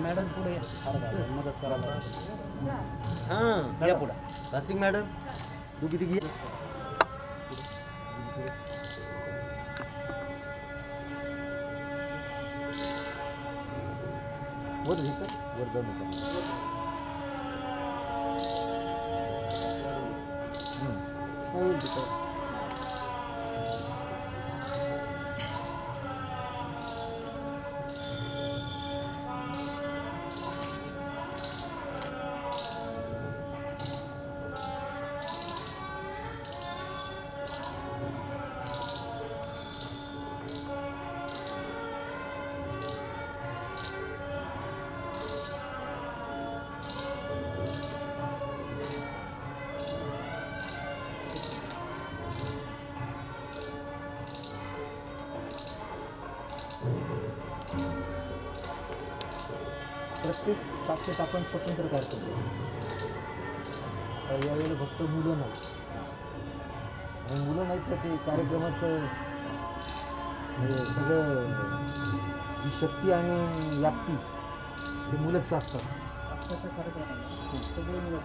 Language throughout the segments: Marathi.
मॅडम पुढे मदत करा. हां या पुढे रासिक मॅडम तू किती घे वर घेत वर जाऊन प्रत्येक शाखेत आपण स्वतंत्र करतो. यावेळेला फक्त मुलं नाही आणि मुलं नाहीत तर ते कार्यक्रमाचं म्हणजे सगळं जी शक्ती आणि व्याप्ती ते मुलंच असतात. आत्ताच्या कार्यक्रमाला सगळे मुलं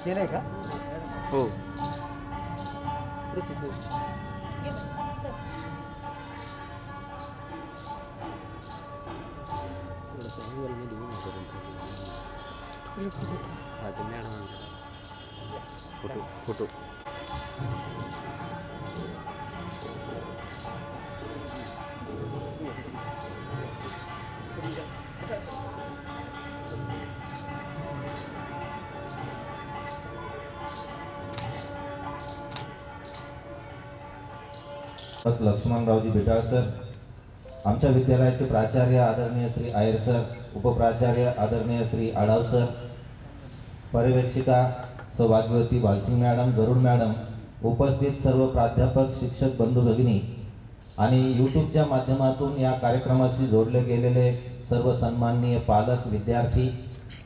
केलंय का? हो फोटो फोटो लक्ष्मणरावजी बिटाळ सर, आमच्या विद्यालयाचे प्राचार्य आदरणीय श्री आयर सर, उपप्राचार्य आदरणीय श्री आडाव सर, पर्यवेक्षिका सौभाग्यवती बालसिंग मॅडम, गरुड मॅडम, उपस्थित सर्व प्राध्यापक, शिक्षक बंधू भगिनी आणि यूट्यूबच्या माध्यमातून या कार्यक्रमाशी जोडले गेलेले सर्व सन्माननीय पालक, विद्यार्थी,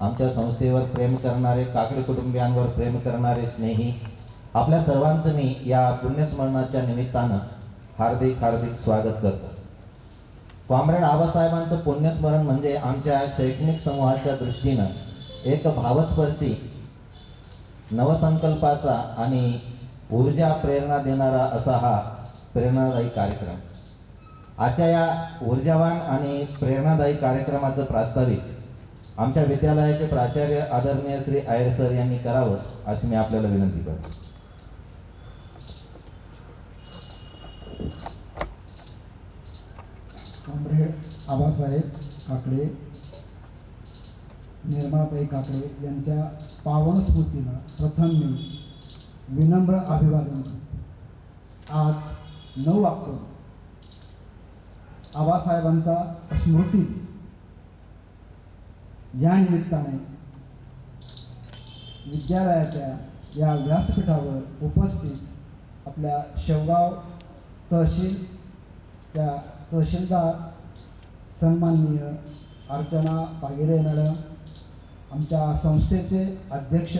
आमच्या संस्थेवर प्रेम करणारे, काकडे कुटुंबियांवर प्रेम करणारे स्नेही, आपल्या सर्वांचं मी या पुण्यस्मरणाच्या निमित्तानं हार्दिक हार्दिक स्वागत करतो. कॉम्रेड आबासाहेबांचं पुण्यस्मरण म्हणजे आमच्या शैक्षणिक समूहाच्या दृष्टीनं एक भावस्पर्शी, नवसंकल्पाचा आणि ऊर्जा प्रेरणा देणारा असा हा प्रेरणादायी कार्यक्रम. आजच्या या ऊर्जावान आणि प्रेरणादायी कार्यक्रमाचं प्रास्ताविक आमच्या विद्यालयाचे प्राचार्य आदरणीय श्री आयर सर यांनी करावं अशी मी आपल्याला विनंती करतो. कॉम्रेड आबासाहेब काकडे, निर्मलाताई काकडे यांच्या पावन स्मृतीला प्रथम मी विनम्र अभिवादन करतो. आज 9 ऑक्टोबर आबासाहेबांचा स्मृती या निमित्ताने विद्यालयाच्या या व्यासपीठावर उपस्थित आपल्या शेवगाव तहसीलच्या तहसीलदार सन्माननीय अर्चना पागिरे मॅडम, आमच्या संस्थेचे अध्यक्ष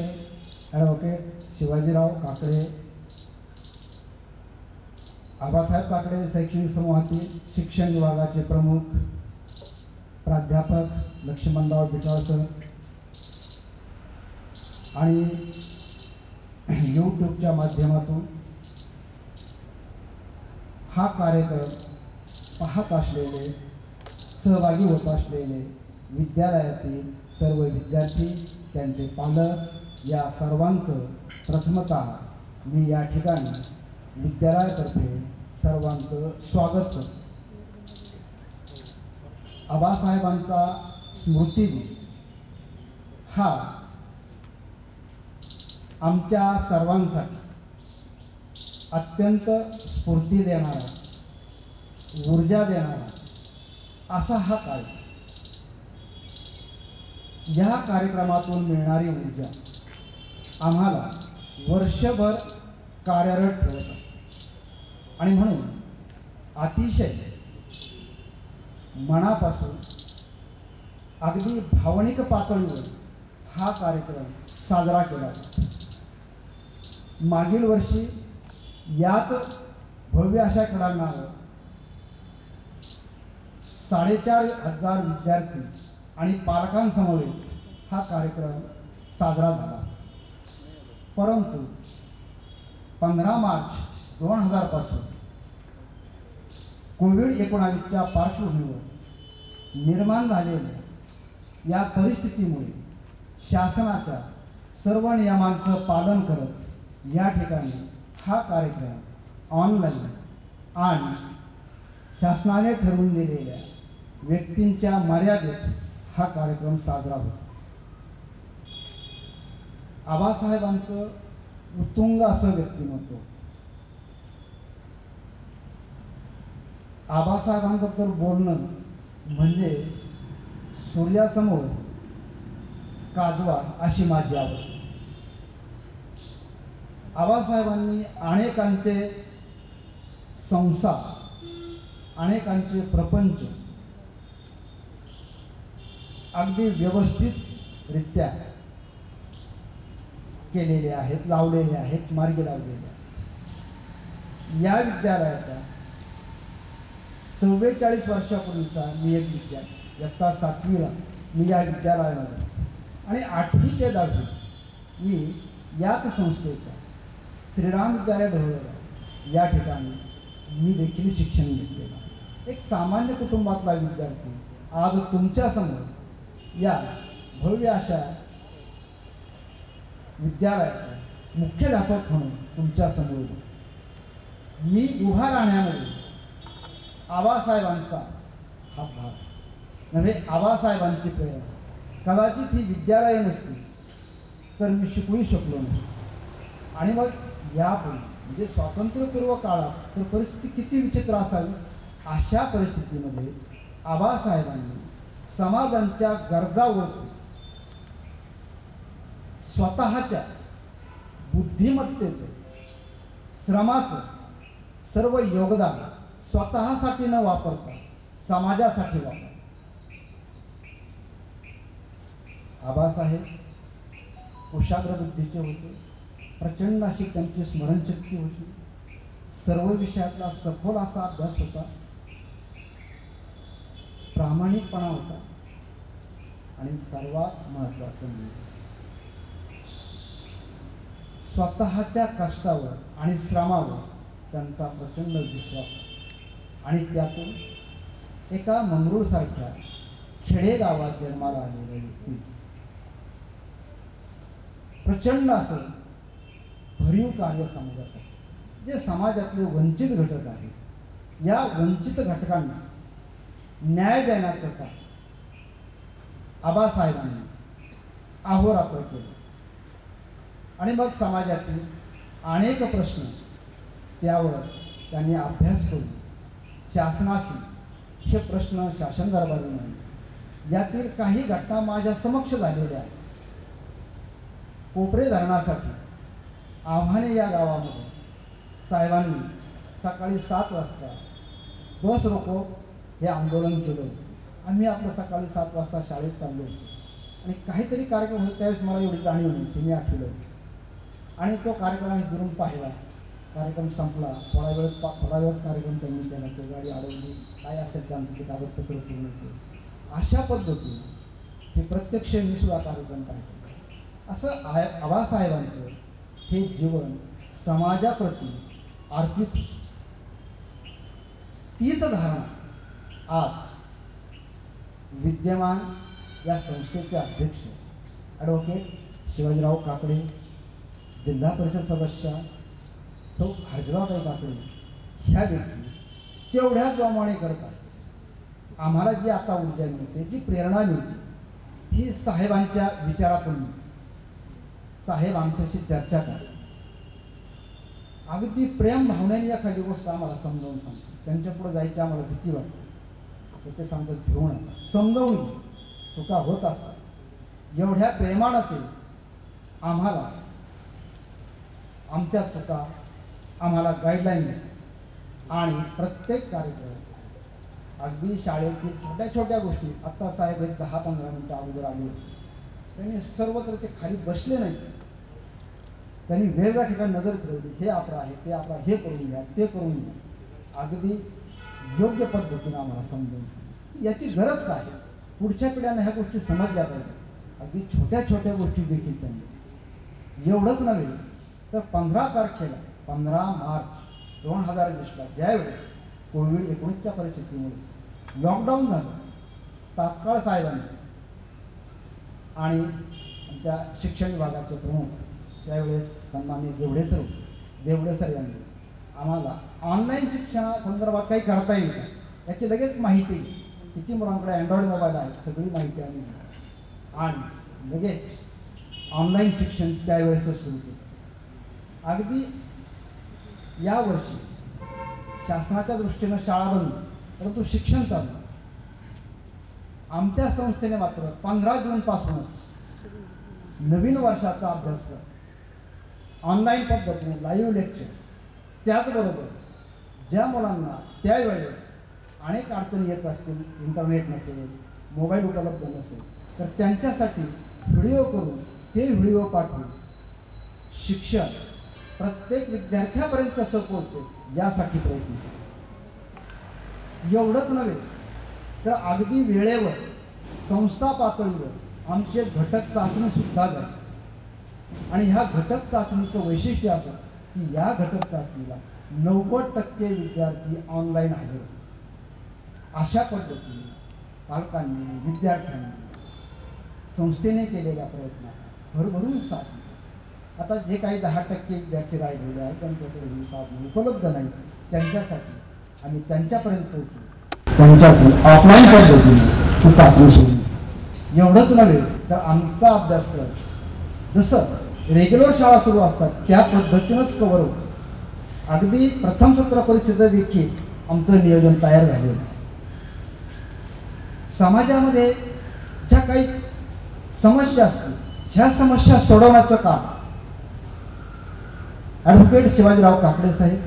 ॲडव्होकेट शिवाजीराव काकडे, आबासाहेब काकडे शैक्षणिक समूहातील शिक्षण विभागाचे प्रमुख प्राध्यापक लक्ष्मणराव बिटाळ सर आणि यूट्यूबच्या माध्यमातून हा कार्यक्रम पाहत असलेले, सहभागी होत असलेले विद्यालयातील सर्व विद्यार्थी, त्यांचे पालक, या सर्वांचं प्रथमतः मी या ठिकाणी विद्यालयातर्फे सर्वांचं स्वागत करतो. आबासाहेबांचा स्मृतिदिन हा आमच्या सर्वांसाठी अत्यंत स्फूर्ती देणारा, ऊर्जा देणारा असा हा कार्यक्रम. या कार्यक्रमातून मिळणारी ऊर्जा आम्हाला वर्षभर कार्यरत ठेवत असते आणि म्हणून अतिशय मनापासून अगदी भावनिक पातळीवर हा कार्यक्रम साजरा केला. मागील वर्षी यात भव्य अशा क्रीडांगणावर 4,500 विद्यार्थी आणि पालकांसमवेत हा कार्यक्रम साजरा झाला. परंतु 15 मार्च 2000 पासून कोविड-19च्या पार्श्वभूमीवर निर्माण झालेल्या या परिस्थितीमुळे शासनाच्या सर्व नियमांचं पालन करत या ठिकाणी हा कार्यक्रम ऑनलाईन आणि शासनाने ठरवून दिलेल्या व्यक्तींच्या मर्यादेत हा कार्यक्रम साजरा होतो. आबासाहेबांचं उत्तुंग असं व्यक्तिमत्व. आबासाहेबांबद्दल बोलणं म्हणजे सूर्यासमोर काजवा अशी माझी अवस्था. आबासाहेबांनी अनेकांचे संसार, अनेकांचे प्रपंच अगदी व्यवस्थितरित्या केलेले आहेत, लावलेले आहेत, मार्गी लावलेले आहेत. या विद्यालयाचा 44 वर्षापूर्वीचा मी एक विद्यार्थी, इयत्ता 7वीला मी या विद्यालयामध्ये आणि 8वी ते 10वी मी याच संस्थेच्या श्रीराम विद्यालय ढवळगाव या ठिकाणी मी देखील शिक्षण घेतलेलं आहे. एक सामान्य कुटुंबातला विद्यार्थी आज तुमच्यासमोर या भव्य अशा विद्यालयाचा मुख्याध्यापक म्हणून तुमच्यासमोर मी उभा राहण्यामध्ये आबासाहेबांचा हातभार नव्हे, आबासाहेबांची प्रेरणा. कदाचित ही विद्यालये नसती तर मी शिकवू शकलो नाही. आणि मग यापूर्वी म्हणजे स्वातंत्र्यपूर्व काळात तर परिस्थिती किती विचित्र असावी. अशा परिस्थितीमध्ये आबासाहेबांनी समाजांच्या गरजा ओळखून स्वतःच्या बुद्धिमत्तेचं, श्रमाचं सर्व योगदान स्वतःसाठी न वापरता समाजासाठी वापर. आबासाहेब कुशाग्र बुद्धीचे होते. प्रचंड अशी त्यांची स्मरणशक्ती होती. सर्व विषयातला सखोल असा अभ्यास होता. प्रामाणिकपणा होता. आणि सर्वात महत्त्वाचं म्हणजे स्वतःच्या कष्टावर आणि श्रमावर त्यांचा प्रचंड विश्वास. आणि त्यातून एका मंगरूळसारख्या खेडेगावात जन्माला आलेल्या व्यक्ती प्रचंड असं भरीव कार्य समाजासाठी, जे समाजातले वंचित घटक आहेत, या वंचित घटकांना न्याय देण्याचं काम आबासाहेबांनी अहोरात्र केलं. आणि मग समाजातील अनेक प्रश्न त्यावर त्यांनी अभ्यास करून शासनाशी हे प्रश्न शासन दरबारी मांडले. यातील काही घटना माझ्या समक्ष झालेल्या आहेत. कोपरे धरणासाठी आव्हाने या गावामध्ये साहेबांनी सकाळी 7 वाजता बस रोको हे आंदोलन केलं होतं. आम्ही आपलं सकाळी 7 वाजता शाळेत चाललो होतो आणि काहीतरी कार्यक्रम होता. त्यावेळेस मला एवढी जाणीव नव्हती. मी आठवलं आणि तो कार्यक्रम आम्ही दुरून पाहिला. कार्यक्रम संपला. थोडा वेळच कार्यक्रम त्यांनी केला. तो गाडी अडवली, काय असेल त्यांचं ते कागदपत्र पूर्ण केले. अशा पद्धतीने हे प्रत्यक्ष मी सुद्धा कार्यक्रम पाहिजे. असं आबासाहेबांचं हे जीवन समाजाप्रती अर्पित. तीच धारणा आज विद्यमान या संस्थेचे अध्यक्ष ॲडव्होकेट शिवाजीराव काकडे, जिल्हा परिषद सदस्य तो हजराताई काकडे ह्या देखील तेवढ्याच जोमाने करत आहेत. आम्हाला जी आता ऊर्जा मिळते, जी प्रेरणा मिळते, ही साहेबांच्या विचारातून मिळते. साहेब आमच्याशी चर्चा करतात. अगदी प्रेम भावनेने एखादी गोष्ट आम्हाला समजावून सांगतात. त्यांच्यापुढे जायची आम्हाला भीती वाटते. तर ते सांगतात भिवू नका, समजावून घे, चुका होत असतात. एवढ्या प्रेमानं ते आम्हाला आमच्या चुका आम्हाला गाईडलाईन देतात. आणि प्रत्येक कार्यक्रम अगदी शाळेतील छोट्या छोट्या गोष्टी, आत्ता साहेब एक 10-15 मिनटं अगोदर आले, त्यांनी सर्वत्र ते खाली बसले नाही, त्यांनी वेगवेगळ्या ठिकाणी नजर फिरवली, हे आपलं आहे, ते आपलं, हे करून घ्या, ते करून घ्या, अगदी योग्य पद्धतीने आम्हाला समजून सांगितलं. याची गरज काय, पुढच्या पिढ्यांना ह्या गोष्टी समजल्या पाहिजे. अगदी छोट्या छोट्या गोष्टी देखील त्यांनी, एवढंच नव्हे तर 15 तारखेला 15 मार्च 2020ला ज्यावेळेस कोविड-19च्या परिस्थितीमुळे लॉकडाऊन झालं, तात्काळ साहेबांनी आणि आमच्या शिक्षण विभागाचे प्रमुख त्यावेळेस सन्माननीय देवडे सर यांनी आम्हाला ऑनलाईन शिक्षणासंदर्भात काही करता येईल का याची लगेच माहिती, किती मुलांकडे अँड्रॉइड मोबाईल आहे सगळी माहिती आम्ही दिली आणि लगेच ऑनलाईन शिक्षण त्यावेळेसच सुरू केलं. अगदी यावर्षी शासनाच्या दृष्टीनं शाळा बंद, परंतु शिक्षण चालू. आमच्या संस्थेने मात्र 15 जूनपासूनच नवीन वर्षाचा अभ्यासक्रम ऑनलाईन पद्धतीने लाईव्ह लेक्चर, त्याचबरोबर ज्या मुलांना त्यावेळेस अनेक अडचणी येत असतील, इंटरनेट नसेल, मोबाईल उपलब्ध नसेल, तर त्यांच्यासाठी व्हिडिओ करून ते व्हिडिओ पाठवून शिक्षण प्रत्येक विद्यार्थ्यापर्यंत कसं पोहोचेल यासाठी प्रयत्न केला. एवढंच नव्हे तर अगदी वेळेवर संस्था पातळीवर आमचे घटक चाचणीसुद्धा झाली आणि ह्या घटक चाचणीचं वैशिष्ट्य असं की या घटक चाचणीला 90% विद्यार्थी ऑनलाईन हजर होते. अशा पद्धतीने पालकांनी, विद्यार्थ्यांनी संस्थेने केलेल्या प्रयत्नाला भरभरून साथ दिली. आता जे काही 10% विद्यार्थी राहिलेले आहेत त्यांच्याकडे ही साधनं उपलब्ध नाही, त्यांच्यासाठी आम्ही त्यांच्यापर्यंत पोहोचू, त्यांच्यातून ऑफलाईन पद्धतीने ती चाचणी सोडली. एवढंच नव्हे तर आमचा अभ्यासक्रम जसं रेग्युलर शाळा सुरू असतात त्या पद्धतीनंच कव्हर होतं. अगदी प्रथम सत्र परीक्षेचं देखील आमचं नियोजन तयार झालेलं आहे. समाजामध्ये ज्या काही समस्या असतील ह्या समस्या सोडवण्याचं काम ॲडव्होकेट शिवाजीराव काकडे साहेब,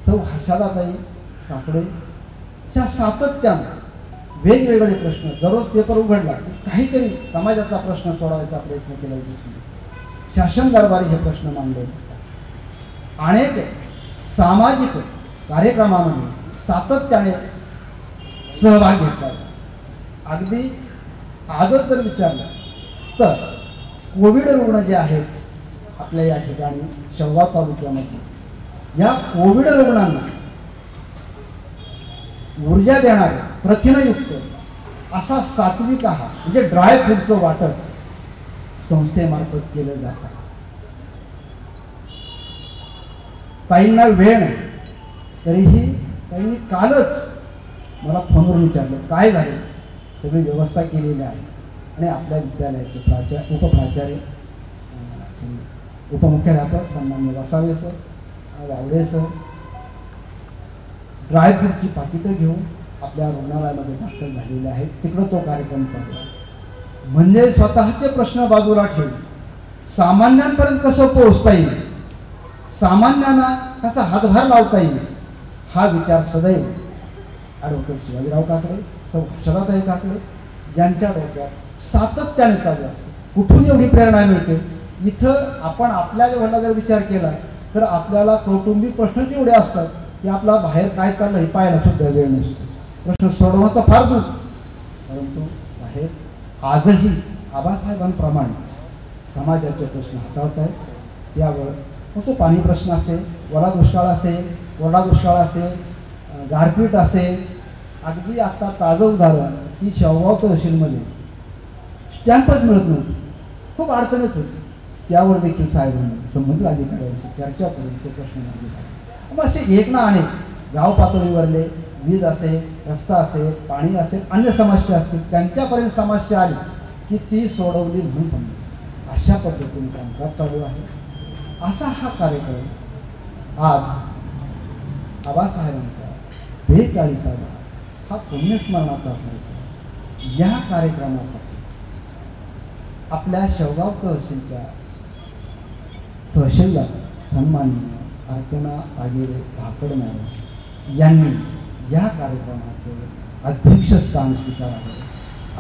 सौ हर्षदाताई काकडेच्या सातत्यानं वेगवेगळे प्रश्न, दररोज पेपर उघडला की काहीतरी समाजाचा प्रश्न सोडवायचा प्रयत्न केला दिसून शासन दरबारी हे प्रश्न मांडले. अनेक सामाजिक कार्यक्रमामध्ये सातत्याने सहभाग घेतला. अगदी आजच जर विचारलं तर कोविड रुग्ण जे आहेत आपल्या या ठिकाणी शेवगाव तालुक्यामध्ये, या कोविड रुग्णांना ऊर्जा देणारे प्रथिनयुक्त असा सात्विक आहार म्हणजे ड्राय फ्रूटचं वाटप संस्थेमार्फत केलं जातं. ताईंना वेळ नाही तरीही ताईंनी कालच मला फोनवरून विचारलं काय झालं, सगळी व्यवस्था केलेली आहे आणि आपल्या विद्यालयाचे उपप्राचार्य, उपमुख्याध्यापक सन्माननीय वसावे सर, वावडे सर ड्रायफ्रूटची पाकिटं घेऊन आपल्या रुग्णालयामध्ये दाखल झालेले आहेत. तिकडं तो कार्यक्रम चालू आहे. म्हणजे स्वतःचे प्रश्न बाजूला ठेवून सामान्यांपर्यंत कसं पोहोचता येईल, सामान्यांना कसा हातभार लावता येईल हा विचार सदैव ॲडव्होकेट शिवाजीराव काकडे, सौ हर्षदाताई काकडे ज्यांच्या डोक्यात सातत्याने चालू असतो. कुठून एवढी प्रेरणा मिळते, इथं आपण आपल्या लेव्हलला जर विचार केला तर आपल्याला कौटुंबिक प्रश्नच एवढे असतात की आपला बाहेर काय चाललं हे पाहायला सुद्धा वेळ नसतो. प्रश्न सोडवणं तर फार दूर, परंतु बाहेर आजही आबासाहेबांप्रमाणे समाजाचे प्रश्न हाताळत आहेत. त्यावर मग तो पाणी प्रश्न असेल, ओला दुष्काळ असेल, कोरडा दुष्काळ असेल, गारपीट असेल. अगदी आता ताजं उदाहरण की शेवगाव तहसीलमध्ये स्टॅम्पच मिळत नव्हती, खूप अडचणच होती. त्यावर देखील साहेबांनी संबंधित अधिकाऱ्यांची चर्चा करून ते प्रश्न मार्गी काढले. मग असे एक ना अनेक गाव पातळीवरले वीज असेल, रस्ता असेल, पाणी असेल, अन्य समस्या असतील, त्यांच्यापर्यंत समस्या आली की ती सोडवली म्हणून समजा. अशा पद्धतीने कामकाज चालू आहे. असा हा कार्यक्रम आज आबासाहेबांचा 42वा हा पुण्यस्मरणाचा कार्यक्रम. या कार्यक्रमासाठी आपल्या शेवगाव तहसीलच्या तहसीलदार सन्माननीय अर्चना आगिरे भाकड मॅडम यांनी या कार्यक्रमाचं अध्यक्षस्थान स्वीकारावे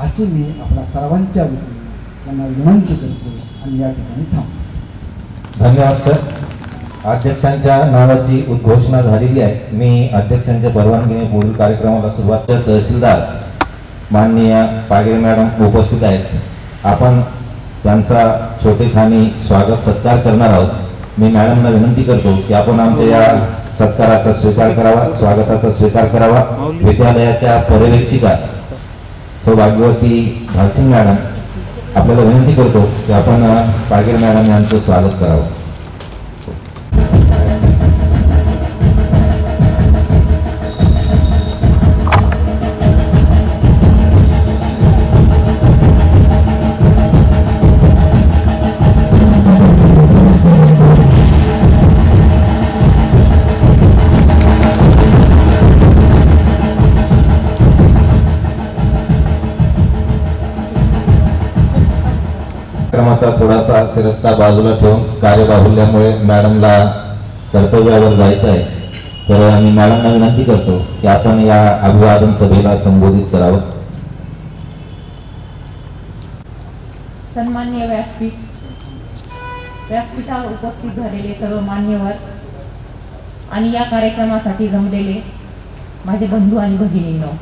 अशी मी आपल्या सर्वांच्या वतीने त्यांना विनंती करतो आणि या ठिकाणी थांबतो. धन्यवाद सर. अध्यक्षांच्या नावाची उद्घोषणा झालेली आहे. मी अध्यक्षांच्या परवानगीने पुढील कार्यक्रमाला सुरुवात. तहसीलदार माननीय पागेरे मॅडम उपस्थित आहेत. आपण त्यांचा छोटेखानी स्वागत सत्कार करणार आहोत. मी मॅडमला विनंती करतो की आपण आमच्या या सत्काराचा स्वीकार करावा, स्वागताचा स्वीकार करावा. विद्यालयाच्या पर्यवेक्षिका सौभाग्यवती भालसिंग मॅडम, आपल्याला विनंती करतो की आपण पागेरे मॅडम यांचं स्वागत करावं. कार्यक्रमाचा थोडासा शिरस्ता बाजूला ठेवून कार्यबाहुल्यामुळे मॅडमला कर्तव्यावर जायचं आहे, तर मी मॅडमला विनंती करतो की आपण या अभिवादन सभेला संबोधित करावं. सन्माननीय व्यासपीठावर उपस्थित झालेले सर्व मान्यवर आणि या कार्यक्रमासाठी जमलेले माझे बंधू आणि भगिनींनो,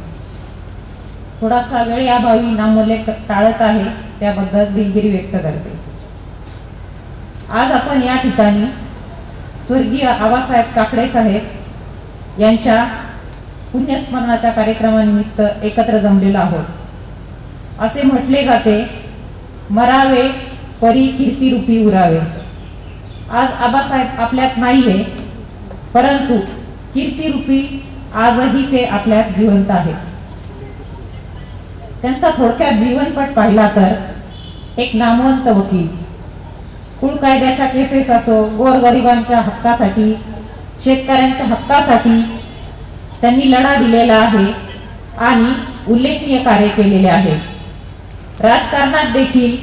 थोडासा वेळ याभावी नामोल्लेख टाळत आहे, त्याबद्दल दिलगिरी व्यक्त करते. आज आपण या ठिकाणी स्वर्गीय आबासाहेब काकडे साहेब यांच्या पुण्यस्मरणाच्या कार्यक्रमानिमित्त एकत्र जमलेलो आहोत. असे म्हटले जाते, मरावे परी कीर्तिरूपी उरावे. आज आबासाहेब आपल्यात नाहीये, परंतु कीर्तिरूपी आजही ते आपल्यात जिवंत आहेत. त्यांचा थोडक्यात जीवनपट पाहिला तर एक नामवंत वकील, कुळ कायद्याच्या केसेस असो, गोरगरिबांच्या हक्कासाठी, शेतकऱ्यांच्या हक्कासाठी त्यांनी लढा दिलेला आहे आणि उल्लेखनीय कार्य केलेले आहे. राजकारणात देखील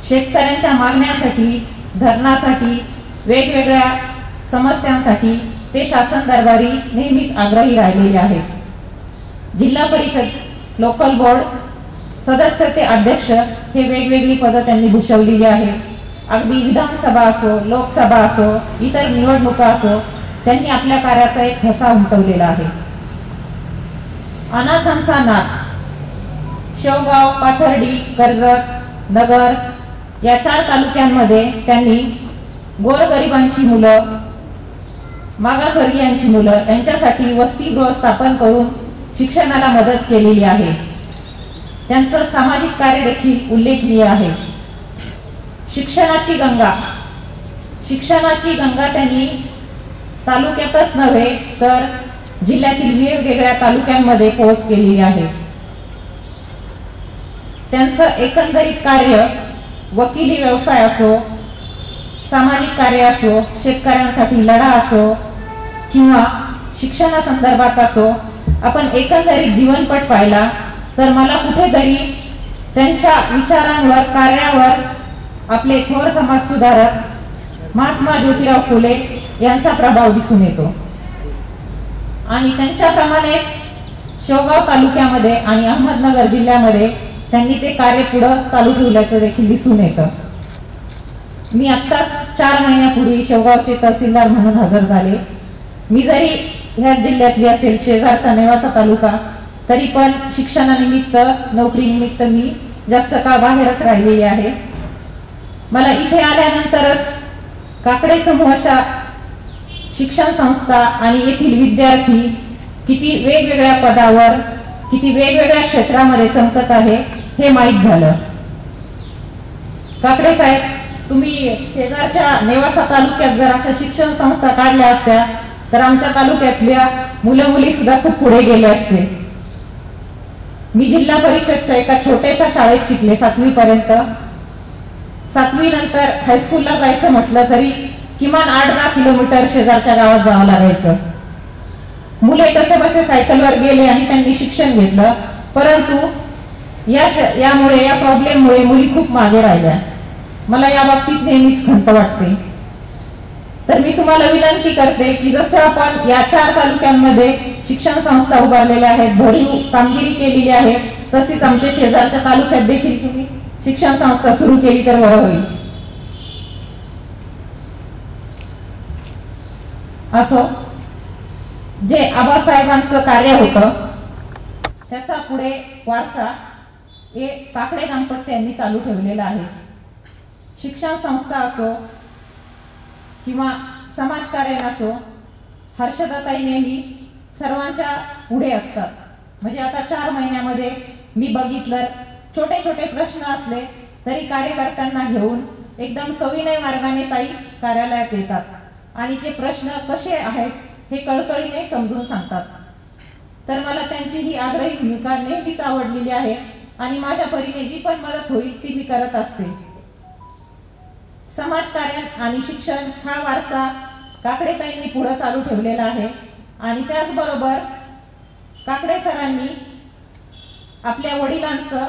शेतकऱ्यांच्या मागण्यासाठी, धरणासाठी, वेगवेगळ्या समस्यांसाठी ते शासन दरबारी नेहमीच आग्रही राहिलेले आहेत. जिल्हा परिषद, लोकल बोर्ड सदस्य ते अध्यक्ष हे वेगवेगळी पदं त्यांनी भूषवलेली आहे. अगदी विधानसभा असो, लोकसभा असो, इतर निवडणुका असो, त्यांनी आपल्या कार्याचा एक ठसा उमटवलेला आहे. अनाथांचा नाथ, शेवगाव, पाथर्डी, कर्जत, नगर या 4 तालुक्यांमध्ये त्यांनी गोरगरिबांची मुलं, मागासवर्गीयांची मुलं यांच्यासाठी वसतिगृह स्थापन करून शिक्षणाला मदत केलेली आहे. त्यांचं सामाजिक कार्य देखील उल्लेखनीय आहे. शिक्षणाची गंगा त्यांनी तालुक्यातच नव्हे तर जिल्ह्यातील वेगवेगळ्या तालुक्यांमध्ये पोहोच केलेली आहे. त्यांचं एकंदरीत कार्य वकिली व्यवसाय असो, सामाजिक कार्य असो, शेतकऱ्यांसाठी लढा असो किंवा शिक्षणासंदर्भात असो, आपण एकंदरीत जीवनपट पाहिला तर मला कुठेतरी त्यांच्या विचारांवर, कार्यावर आपले थोर समाज सुधारक महात्मा ज्योतिराव फुले यांचा प्रभाव दिसून येतो. आणि त्यांच्याप्रमाणेच शेवगाव तालुक्यामध्ये आणि अहमदनगर जिल्ह्यामध्ये त्यांनी ते कार्य पुढे चालू ठेवल्याचं देखील दिसून येतं. मी आत्ताच 4 महिन्यापूर्वी शेवगावचे तहसीलदार म्हणून हजर झाले. मी जरी ह्या जिल्ह्यातली असेल, शेजारचा नेवासा तालुका, तरी पण शिक्षणानिमित्त, नोकरीनिमित्त मी जास्त काळ बाहेरच राहिलेली आहे. मला इथे आल्यानंतरच काकडे समूहाच्या शिक्षण संस्था आणि येथील विद्यार्थी किती वेगवेगळ्या पदावर, किती वेगवेगळ्या क्षेत्रामध्ये चमकत आहे हे माहीत झालं. काकडे साहेब, तुम्ही शेजारच्या नेवासा तालुक्यात जर अशा शिक्षण संस्था काढल्या असत्या तर आमच्या तालुक्यातल्या मुलं मुली सुद्धा खूप पुढे गेले असते. मी जिल्हा परिषदच्या एका छोट्याशा शाळेत शिकले 7वी पर्यंत. 7वी नंतर हायस्कूलला जायचं म्हटलं तरी किमान 8-10 किलोमीटर शेजारच्या गावात जावं लागायचं. मुले कसे बसे सायकलवर गेले आणि त्यांनी शिक्षण घेतलं, परंतु यामुळे, या प्रॉब्लेममुळे मुली खूप मागे राहिल्या. मला या बाबतीत नेहमीच खंत वाटते. तर मी तुम्हाला विनंती करते की जसं आपण या 4 तालुक्यांमध्ये शिक्षण संस्था उभारलेल्या आहेत, भरीव कामगिरी केलेली आहे. तसेच आमच्या शेजारच्या तालुक्यात देखील तुम्ही शिक्षण संस्था सुरू केली तर बरं होईल. असो, जे आबासाहेबांचं कार्य होतं त्याचा पुढे वारसा हे काकडे दाम्पत्यांनी चालू ठेवलेला आहे. शिक्षण संस्था असो किंवा समाजकार्य असो, हर्षदाताई नेहमी सर्वांच्या पुढे असतात. म्हणजे आता 4 महिन्यामध्ये मी बघितलं, छोटे छोटे प्रश्न असले तरी कार्यकर्त्यांना घेऊन एकदम सविनय मार्गाने ताई कार्यालयात येतात आणि जे प्रश्न कसे आहेत हे कळकळीने समजून सांगतात. तर मला त्यांची ही आग्रही भूमिका नेहमीच आवडलेली आहे आणि माझ्या परीने जी पण मदत होईल ती मी करत असते. समाजकार्य आणि शिक्षण हा वारसा काकडेताईंनी पुढे चालू ठेवलेला आहे आणि त्याचबरोबर काकडे सरांनी आपल्या वडिलांचं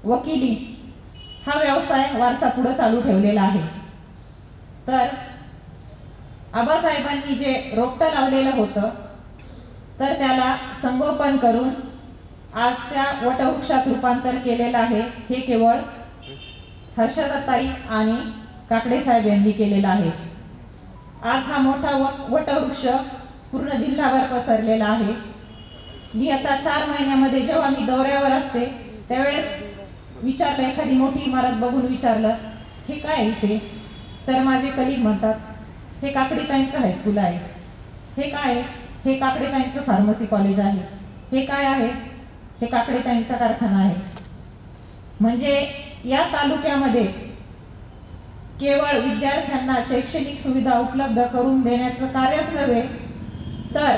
वकिली हा व्यवसाय वारसा पुढे चालू ठेवलेला आहे. तर आबासाहेबांनी जे रोपटं लावलेलं होतं तर त्याला संगोपन करून आज त्या वटवृक्षात रूपांतर केलेलं आहे. हे केवळ हर्षदाताई आणि काकडे साहेब यांनी केलेलं आहे. आज हा मोठा वटवृक्ष पूर्ण जिल्हाभर पसरलेला आहे. मी आता 4 महिन्यामध्ये जेव्हा मी दौऱ्यावर असते त्यावेळेस विचारलं, एखादी मोठी इमारत बघून विचारलं हे काय इथे, तर माझे कलीग म्हणतात हे काकडेताईंचं हायस्कूल आहे. हे काय आहे? हे काकडेताईंचं फार्मसी कॉलेज आहे. हे काय आहे? हे काकडेताईंचा कारखाना आहे. म्हणजे या तालुक्यामध्ये केवळ विद्यार्थ्यांना शैक्षणिक सुविधा उपलब्ध करून देण्याचं कार्यच नव्हे तर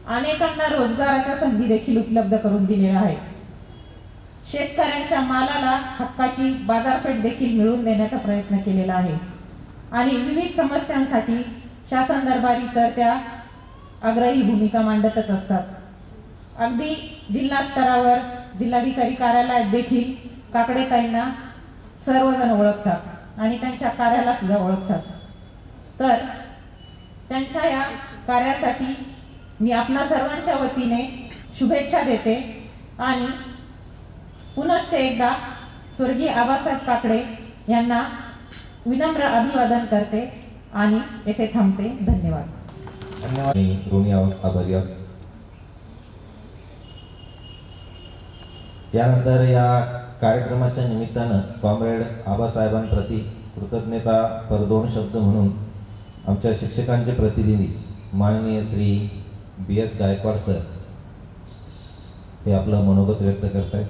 अनेकांना रोजगाराच्या संधी देखील उपलब्ध करून दिलेल्या आहेत. शेतकऱ्यांच्या मालाला हक्काची बाजारपेठ देखील मिळवून देण्याचा प्रयत्न केलेला आहे आणि विविध समस्यांसाठी शासन दरबारी तर त्या आग्रही भूमिका मांडतच असतात. अगदी जिल्हा स्तरावर जिल्हाधिकारी कार्यालयात देखील काकडेताईंना सर्वजण ओळखतात आणि त्यांच्या कार्याला सुद्धा ओळखतात. तर त्यांच्या या कार्यासाठी मी आपल्या सर्वांच्या वतीने शुभेच्छा देते आणि पुनश्च एकदा स्वर्गीय आबासाहेब काकडे यांना विनम्र अभिवादन करते आणि येथे थांबते. धन्यवाद. धन्यवाद. ऋणी आभारी आहोत. त्यानंतर या कार्यक्रमाच्या निमित्तानं कॉम्रेड आबासाहेबांप्रती कृतज्ञतापर 2 शब्द म्हणून आमच्या शिक्षकांचे प्रतिनिधी माननीय श्री BS गायकवाड सर हे आपलं मनोगत व्यक्त करत आहेत.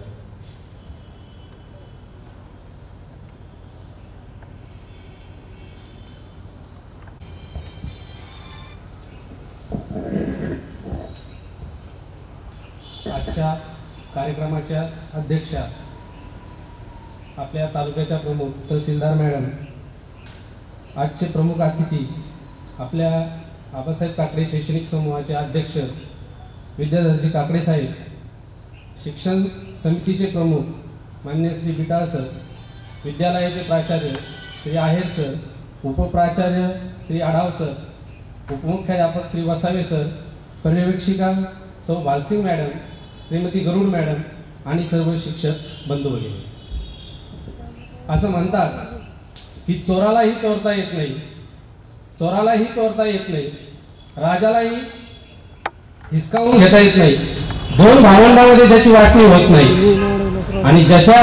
आजच्या कार्यक्रमाच्या अध्यक्षा आपल्या तालुक्याच्या प्रमुख तहसीलदार मॅडम, आजचे प्रमुख अतिथी आपल्या आबासाहेब काकडे शैक्षणिक समूहाचे अध्यक्ष विद्याधरजी काकडे साहेब, शिक्षण समितीचे प्रमुख मान्य श्री बिटाळ सर, विद्यालयाचे प्राचार्य श्री आहेर सर, उपप्राचार्य श्री आढाव सर, उपमुख्याध्यापक श्री वसावे सर, पर्यवेक्षिका सौ भालसिंग मॅडम, श्रीमती गरुड मॅडम आणि सर्व शिक्षक बंधू वगैरे. असं म्हणतात की चोरालाही चोरता येत नाही, चोरालाही चोरता येत नाही, राजालाही हिसकावून घेता येत नाही. 2 भावंडांमध्ये ज्याची वाटणी होत नाही आणि ज्याच्या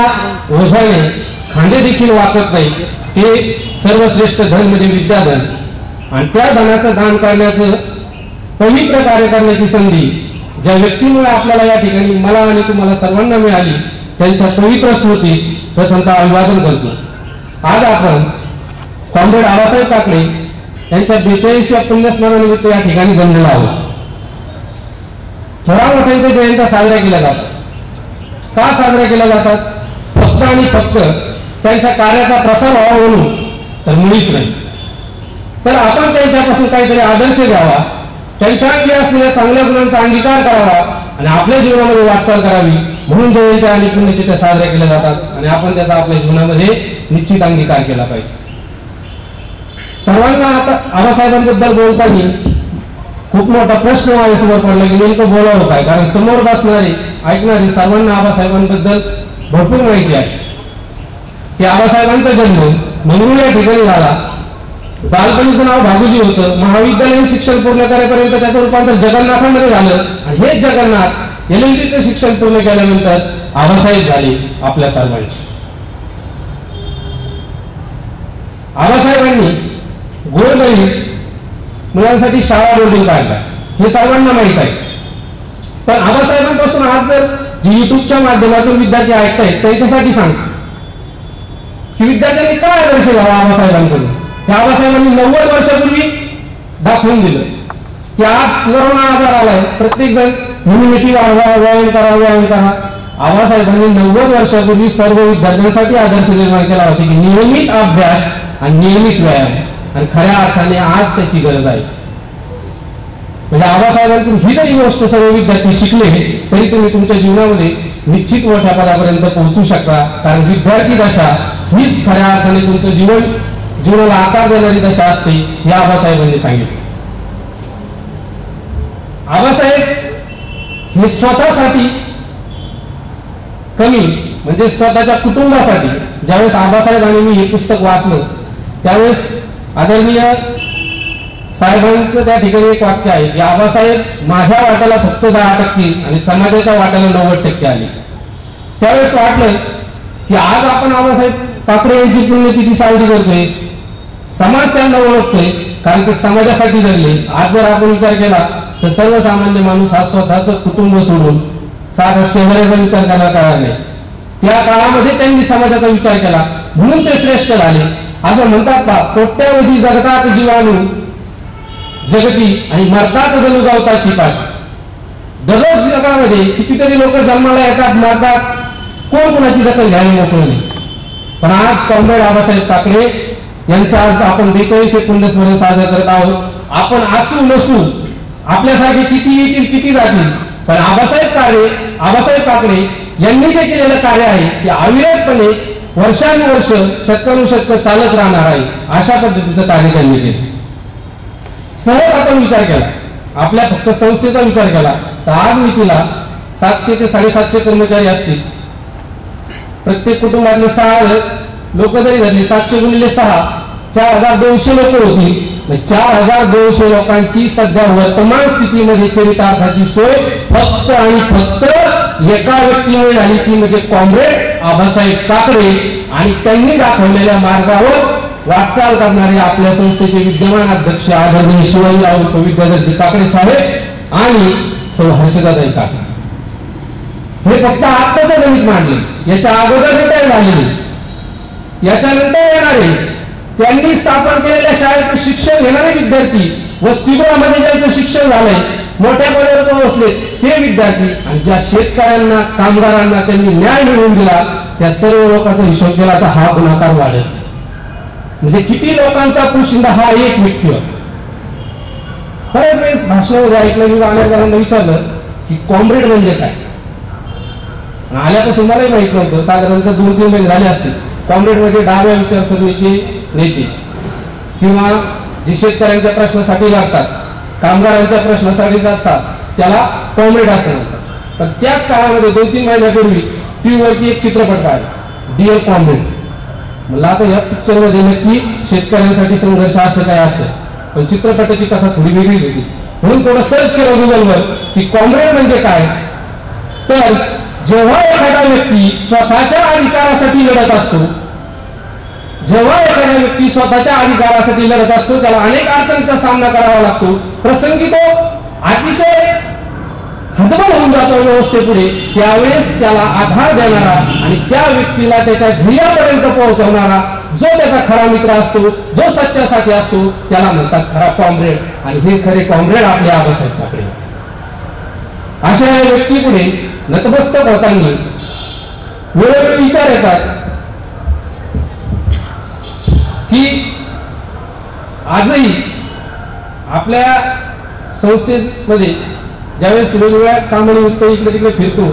ओझाने खांदे देखील वाकत नाही ते सर्वश्रेष्ठ धन म्हणजे विद्याधन. आणि त्या धनाचं दान करण्याचं पवित्र कार्य करण्याची संधी ज्या व्यक्तीमुळे आपल्याला या ठिकाणी मला आणि तुम्हाला सर्वांना मिळाली त्यांच्या पवित्र स्मृतीस प्रथमतः अभिवादन करतो. आज आपण कॉम्रेड आबासाहेब काकडे यांच्या 42व्या पुण्यस्मरणानिमित्त या ठिकाणी जमलेलो आहोत. थोडा मोठ्यांच्या जयंत्या साजऱ्या केल्या जातात. का साजऱ्या केल्या जातात? फक्त आणि फक्त त्यांच्या कार्याचा प्रसार व्हावा म्हणून, तर मुळीच नाही. तर आपण त्यांच्यापासून काहीतरी आदर्श घ्यावा, त्यांच्या अंगी असलेल्या चांगल्या गुणांचा अंगीकार करावा आणि आपल्या जीवनामध्ये वाटचाल करावी म्हणून जयंत्या आणि पुण्यतिथ्या साजऱ्या केल्या जातात आणि आपण त्याचा आपल्या जीवनामध्ये निश्चित अंगीकार केला पाहिजे. सर्वांना आता आबासाहेबांबद्दल बोलताना खूप मोठा प्रश्न माझ्यासमोर पडला की नेमकं बोलावं काय, कारण समोर बसणारे ऐकणारे सर्वांना आबासाहेबांबद्दल भरपूर माहिती आहे की आबासाहेबांचा जन्म मंगरुळ या ठिकाणी झाला. बालपणीचं नाव भागुजी होतं. महाविद्यालयीन शिक्षण पूर्ण करेपर्यंत त्याचं रूपांतर जगन्नाथामध्ये झालं आणि हेच जगन्नाथ LLBचं शिक्षण पूर्ण केल्यानंतर आबासाहेब झाले आपल्या सर्वांचे. आबासाहेबांनी गोरगरीब मुलांसाठी शाळा बोर्डिंग काढला हे सर्वांना माहित आहे. पण आबासाहेबांपासून आज जर जे युट्यूबच्या माध्यमातून विद्यार्थी ऐकतायत त्यांच्यासाठी सांगतो की विद्यार्थ्यांनी काय आदर्श घ्यावा आबासाहेबांकडून. हे आबासाहेबांनी 90 वर्षापूर्वी दाखवून दिलं की आज कोरोना आजार आलाय, प्रत्येक जण इम्युनिटी वाढवा, व्यायाम करा. आबासाहेबांनी 90 वर्षापूर्वी सर्व विद्यार्थ्यांसाठी आदर्श निर्माण केला होता की नियमित अभ्यास आणि नियमित व्यायाम, आणि खऱ्या अर्थाने आज त्याची गरज आहे. म्हणजे आबासाहेबांकडून ही जरी गोष्ट सर्व विद्यार्थी शिकले तरी तुम्ही तुमच्या जीवनामध्ये निश्चित मोठ्या पदापर्यंत पोहोचू शकता. कारण विद्यार्थी दशा हीच खऱ्या अर्थाने तुमचं जीवनाला आकार देणारी दशा असते हे आबासाहेबांनी सांगितलं. आबासाहेब हे स्वतःसाठी कमी म्हणजे स्वतःच्या कुटुंबासाठी, ज्यावेळेस आबासाहेबांनी मी हे पुस्तक वाचलं त्यावेळेस आदरणीय साहेबांचं त्या ठिकाणी एक वाक्य आहे की आबासाहेब माझ्या वाट्याला फक्त 10% आणि समाजाच्या वाट्याला 90% आले. त्यावेळेस वाटलं की आज आपण आबासाहेब काकडे यांची पुण्यतिथी साजरी करतोय, समाज त्यांना ओळखतोय कारण ते समाजासाठी जगले. आज जर आपण विचार केला तर सर्वसामान्य माणूस हा स्वतःचं कुटुंब सोडून साधा शहराचा विचार करायला तयार नाही. त्या काळामध्ये त्यांनी समाजाचा विचार केला म्हणून ते श्रेष्ठ झाले. असं म्हणतात का, कोट्यावधी जगतात जीवाणू जगती आणि मरतात जणू गवताची पात. दररोज जगामध्ये कितीतरी लोक जन्माला येतात, मरतात, कोण कोणाची दखल घ्यायला मोकळं नाही. पण आज कॉम्रेड आबासाहेब काकडे यांचा आज आपण 42 एप्रिल स्मरण साजरा करत आहोत. आपण असू नसू, आपल्यासारखे किती येतील किती जातील, पण आबासाहेब काकडे यांनी जे केलेलं कार्य आहे ते अविरतपणे वर्षानुवर्ष शतकानुशतक चालत राहणार आहे. अशा पद्धतीचं कार्य त्यांनी केलं. सहज आपण विचार केला, आपल्या फक्त संस्थेचा विचार केला तर आज मी तिला 700 ते 750 कर्मचारी असतील. प्रत्येक कुटुंबातले 6 लोक जरी धरले, 700 गुणिले 6 4200 लोक होतील. 4200 लोकांची सध्या वर्तमान स्थितीमध्ये चरितार्थाची सोय फक्त आणि फक्त एका व्यक्तीमुळे झाली, ती म्हणजे कॉम्रेड आबासाहेब काकडे. आणि त्यांनी दाखवलेल्या मार्गावर वाटचाल करणारे आपल्या संस्थेचे विद्यमान अध्यक्ष आदरणीय शिवाजीराव विद्याधरजी काकडे साहेब आणि सौ हर्षदाताई काकडे. हे फक्त आत्ताच गणित मांडले, याच्या अगोदर रिटायर झालेले, याच्यानंतर येणारे, त्यांनी स्थापन केलेल्या शाळेत शिक्षण घेणारे विद्यार्थी, वसतिगृहामध्ये ज्यांचं शिक्षण झालंय, मोठ्या पदावर पोहोचले ते विद्यार्थी, आणि ज्या शेतकऱ्यांना कामगारांना त्यांनी न्याय मिळवून दिला त्या सर्व लोकांचा हिशोब केला तर हा गुणाकार वाढच. म्हणजे किती लोकांचा पोशिंदा हा एक व्यक्ती. बऱ्याच वेळेस भाषणामध्ये ऐकलं, मी अनेकांना विचारलं की कॉम्रेड म्हणजे काय. आल्यापासून मलाही माहित नव्हतं. साधारणतः 2-3 महिने झाले असतील. कॉम्रेड म्हणजे डाव्या विचारसरणीचे नेते किंवा जे शेतकऱ्यांच्या प्रश्नासाठी लढतात, कामगारांच्या प्रश्नासाठी लढतात, त्याला कॉम्रेड असं म्हणतात. पण त्याच काळामध्ये 2-3 महिन्यापूर्वी टीव्ही वरती एक चित्रपट पाहिला, डिअर कॉम्रेड. मला आता या पिक्चरमध्ये नक्की शेतकऱ्यांसाठी संघर्ष असं काय असेल, पण चित्रपटाची कथा थोडी वेगळीच होती. म्हणून थोडं सर्च केलं गुगलवर की कॉम्रेड म्हणजे काय. तर जेव्हा एखादा व्यक्ती स्वतःच्या अधिकारासाठी लढत असतो, त्याला अनेक अडचणींचा सामना करावा लागतो. प्रसंगी तो अतिशय हतबल होऊन जातो व्यवस्थेपुढे. त्यावेळेस त्याला आधार देणारा आणि त्या व्यक्तीला त्याच्या ध्येयापर्यंत पोहोचवणारा जो त्याचा खरा मित्र असतो, जो सच्चा साथी असतो, त्याला म्हणतात खरा कॉम्रेड. आणि हे खरे कॉम्रेड आपले आबासाहेब काकडे. अशा या व्यक्तीपुढे नतमस्तक होताना वेळोवेळी विचार येतात की आजही आपल्या संस्थेमध्ये ज्यावेळेस वेगवेगळ्या कामानिमित्त इकडे तिकडे फिरतो,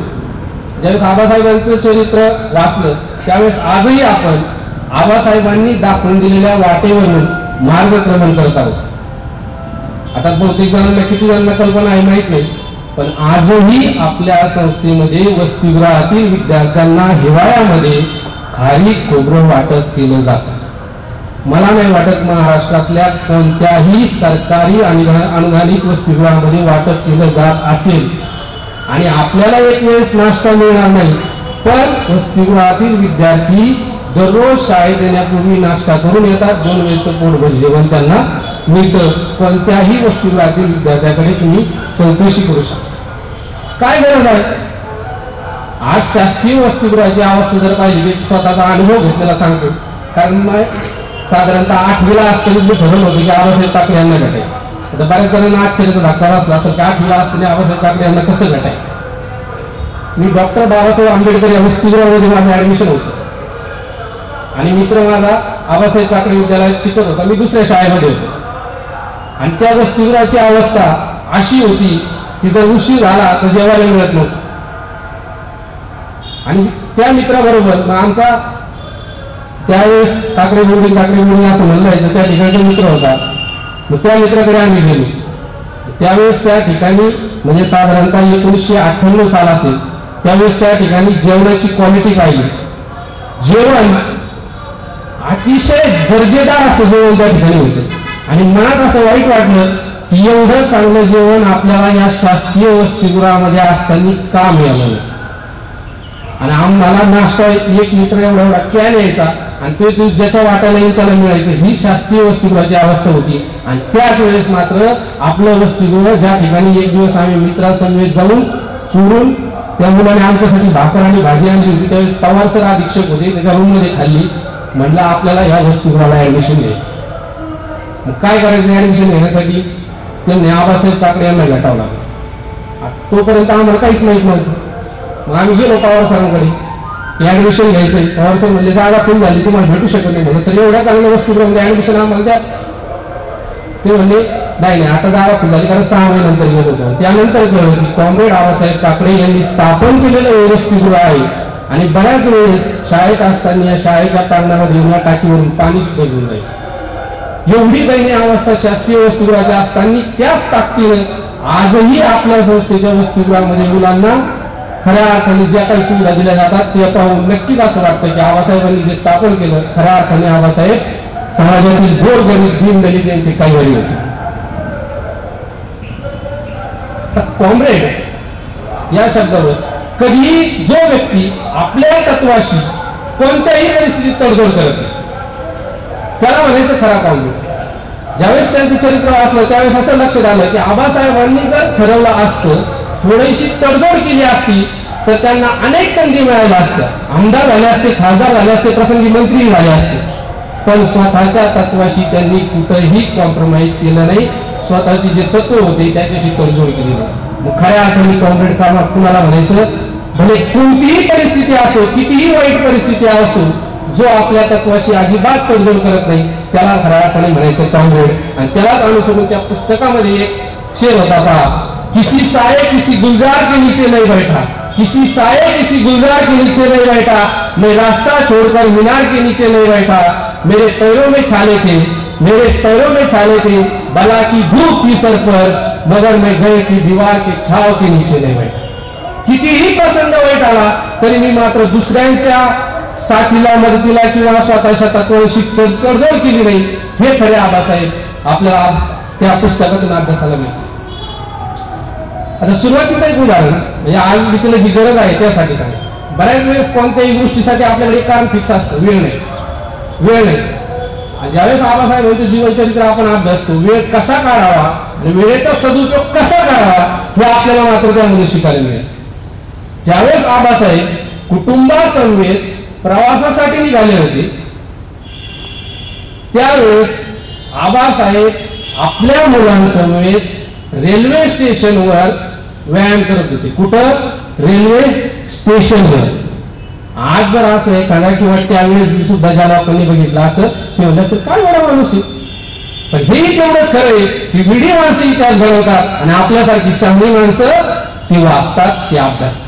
ज्यावेळेस आबासाहेबांचं चरित्र वाचलं त्यावेळेस आजही आपण आबासाहेबांनी दाखवून दिलेल्या वाटेवरून मार्गक्रमण करत आहोत. आता बहुतेक जणांना किती जणांना कल्पना आहे माहित नाही, पण आजही आपल्या संस्थेमध्ये वसतिगृहातील विद्यार्थ्यांना हिवाळ्यामध्ये खारीक खोबरं वाटप केलं जातं. मला नाही वाटत महाराष्ट्रातल्या कोणत्याही सरकारी अनुदानित वसतिगृहामध्ये वाटप केलं जात असेल. आणि आपल्याला एक वेळेस नाश्ता मिळणार नाही, पण वसतिगृहातील विद्यार्थी दररोज शाळेत येण्यापूर्वी नाश्ता करून येतात. 2 वेळचं पोटभर जेवण त्यांना मिळतं. कोणत्याही वसतिगृहातील विद्यार्थ्याकडे तुम्ही चौकशी करू शकता. काय गरज आहे? आज शासकीय वसतिगृहाची अवस्था जर पाहिली की स्वतःचा अनुभव घेतलेला सांगतो. कारण साधारणतः 8वीला असताना जे ठरवलं होतं की आबासाहेब ताकडे यांना भेटायचं. आता बऱ्याच जणांना आश्चर्याचा धक्का बसला असेल की 8वीला असताना आबासाहेब ताकडे यांना कसं भेटायचं. मी डॉक्टर बाबासाहेब आंबेडकर या वसतिगृहामध्ये माझं ऍडमिशन होतं आणि मित्र माझा आबासाहेब ताकडे विद्यालयात शिकत होता. मी दुसऱ्या शाळेमध्ये होतो आणि त्या वसतिगृहाची अवस्था अशी होती की जर उशीर झाला तर जेवायला मिळत नव्हतं. आणि त्या मित्राबरोबर आमचा त्यावेळेस ताकडे बोलणी असं म्हणलं जायचं, त्या ठिकाणचा मित्र होता. मग त्या मित्राकडे आम्ही गेलो. त्यावेळेस त्या ठिकाणी म्हणजे साधारणतः 1998 साल असेल, त्यावेळेस त्या ठिकाणी जेवणाची क्वालिटी पाहिली. जेवण अतिशय दर्जेदार असं जेवण त्या ठिकाणी होतं आणि मनात असं वाईट वाटलं की एवढं चांगलं जेवण आपल्याला या शासकीय वसतिगृहामध्ये असताना का मिळालं नाही. आणि आम्हाला नाश्ता 1 लिटर एवढा कॅन यायचा आणि ते ज्याच्या वाट्याला येईल त्याला मिळायचं. ही शासकीय वसतिगृहाची अवस्था होती. आणि त्याच वेळेस मात्र आपलं वसतिगृह ज्या ठिकाणी एक दिवस आम्ही मित्रासमवेत जाऊन चोरून त्या मुलाने आमच्यासाठी भाकर आणि भाजी आणली होती. त्यावेळेस पवार सर अधीक्षक होते, त्याच्या रूममध्ये खाल्ली. म्हणलं आपल्याला या वसतिगृहाला ऍडमिशन घ्यायचं. मग काय करायचं ऍडमिशन घेण्यासाठी? त्यांनी आबासाहेब ताकडे यांना भेटावं लागलं. तोपर्यंत आम्हाला काहीच माहित नव्हतं. मग आम्ही गेलो पवार सरांकडे ऍडमिशन घ्यायचंय. पवार सर म्हणले जागा फुल झाली, तुम्हाला भेटू शकत नाही. म्हणलं सर एवढ्या चांगल्या वसतिगृहामध्ये ऍडमिशन आम्हाला द्या. ते म्हणले नाही आता जागा फुल झाली, कारण 6 महिन्यानंतर गेलो होतो. त्यानंतर कळलं की कॉम्रेड आबासाहेब ताकडे यांनी स्थापन केलेलं हे वसतिगृह आहे. आणि बऱ्याच वेळेस शाळेत असताना या शाळेच्या प्रांगणामध्ये येऊन टाकीवरून पाणी सुद्धा घेऊन जायचं. एवढी दयनीय अवस्था शासकीय वसतिगृहाच्या असताना त्याच ताकदीनं आजही आपल्या संस्थेच्या वसतिगृहामध्ये मुलांना खऱ्या अर्थाने ज्या काही सुविधा दिल्या जातात ते पाहून नक्कीच असं वाटतं की आबासाहेबांनी जे स्थापन केलं खऱ्या अर्थाने आबासाहेब समाजातील गोरगरीब दीनदलित यांचे कैवारी होते. कॉम्रेड या शब्दावर कधी जो व्यक्ती आपल्या तत्वाशी कोणत्याही परिस्थितीत तडजोड करत नाही त्याला म्हणायचं खरा कॉम्रेड. ज्यावेळेस त्यांचं चरित्र वाचलं त्यावेळेस असं लक्षात आलं की आबासाहेबांनी जर ठरवलं असतं, थोडीशी तडजोड केली असती तर त्यांना अनेक संधी मिळाल्या असत्या. आमदार झाले असते, खासदार झाले असते, प्रसंगी मंत्री झाले असते. पण स्वतःच्या तत्वाशी त्यांनी कुठेही कॉम्प्रोमाइज केलं नाही. स्वतःचे जे तत्व होते त्याच्याशी तडजोड केली नाही. मग खऱ्या अर्थाने कॉम्रेड कामात कुणाला म्हणायचं? भले कोणतीही परिस्थिती असो, कितीही वाईट परिस्थिती असो, जो आपल्या तत्वाशी अजिबात तडजोड करत नाही त्याला खऱ्या अर्थाने म्हणायचं कॉम्रेड. आणि त्यालाच अनुसरून त्या पुस्तकामध्ये एक शेर होता पहा, किसी साये किसी गुलजार के नीचे नहीं बैठा, किसी साये किसी गुलजार के नीचे नहीं बैठा, मैं रास्ता छोड़कर मीनार के नीचे नहीं बैठा, मेरे पैरों में छाले थे, मेरे पैरों में छाले थे, बला की धूप थी सर पर, मगर मैं गए की दीवार के छाव के नीचे नहीं बैठा. कितीही प्रसंग वाईट आला तरी मी मात्र दुसऱ्यांच्या साथीला मदतीला किंवा स्वतःच्या तत्वाशी तडजोड केली नाही. हे खरे आबासाहेब आपल्याला त्या पुस्तकातून अभ्यासाला मिळते. आता सुरुवातीचं एक उदाहरण म्हणजे आज विकला जी गरज आहे त्यासाठी सांगा. बऱ्याच वेळेस कोणत्याही गोष्टीसाठी आपल्याकडे कारण फिक्स असतं, वेळ नाही. आणि ज्यावेळेस आबासाहेबांचं जीवनचरित्र आपण अभ्यासतो, वेळ कसा काढावा आणि वेळेचा सदुपयोग कसा करावा हे आपल्याला मात्र त्यामध्ये शिकायला मिळेल. ज्यावेळेस आबासाहेब कुटुंबासमवेत प्रवासासाठी निघाले होते त्यावेळेस आबासाहेब आपल्या मुलांसमवेत रेल्वे स्टेशनवर व्यायाम करत होते. कुठं? रेल्वे स्टेशनवर. आज जर असं एखादा किंवा त्यावेळेस सुद्धा ज्या लोकांनी बघितलं असं ते म्हणलं तर काय बडा माणूस आहे. पण हेही तेवढंच खरं आहे की विडी माणसं इतिहास घडवतात आणि आपल्यासारखी शहाणी माणसं ती वाचतात, ती अभ्यासतात.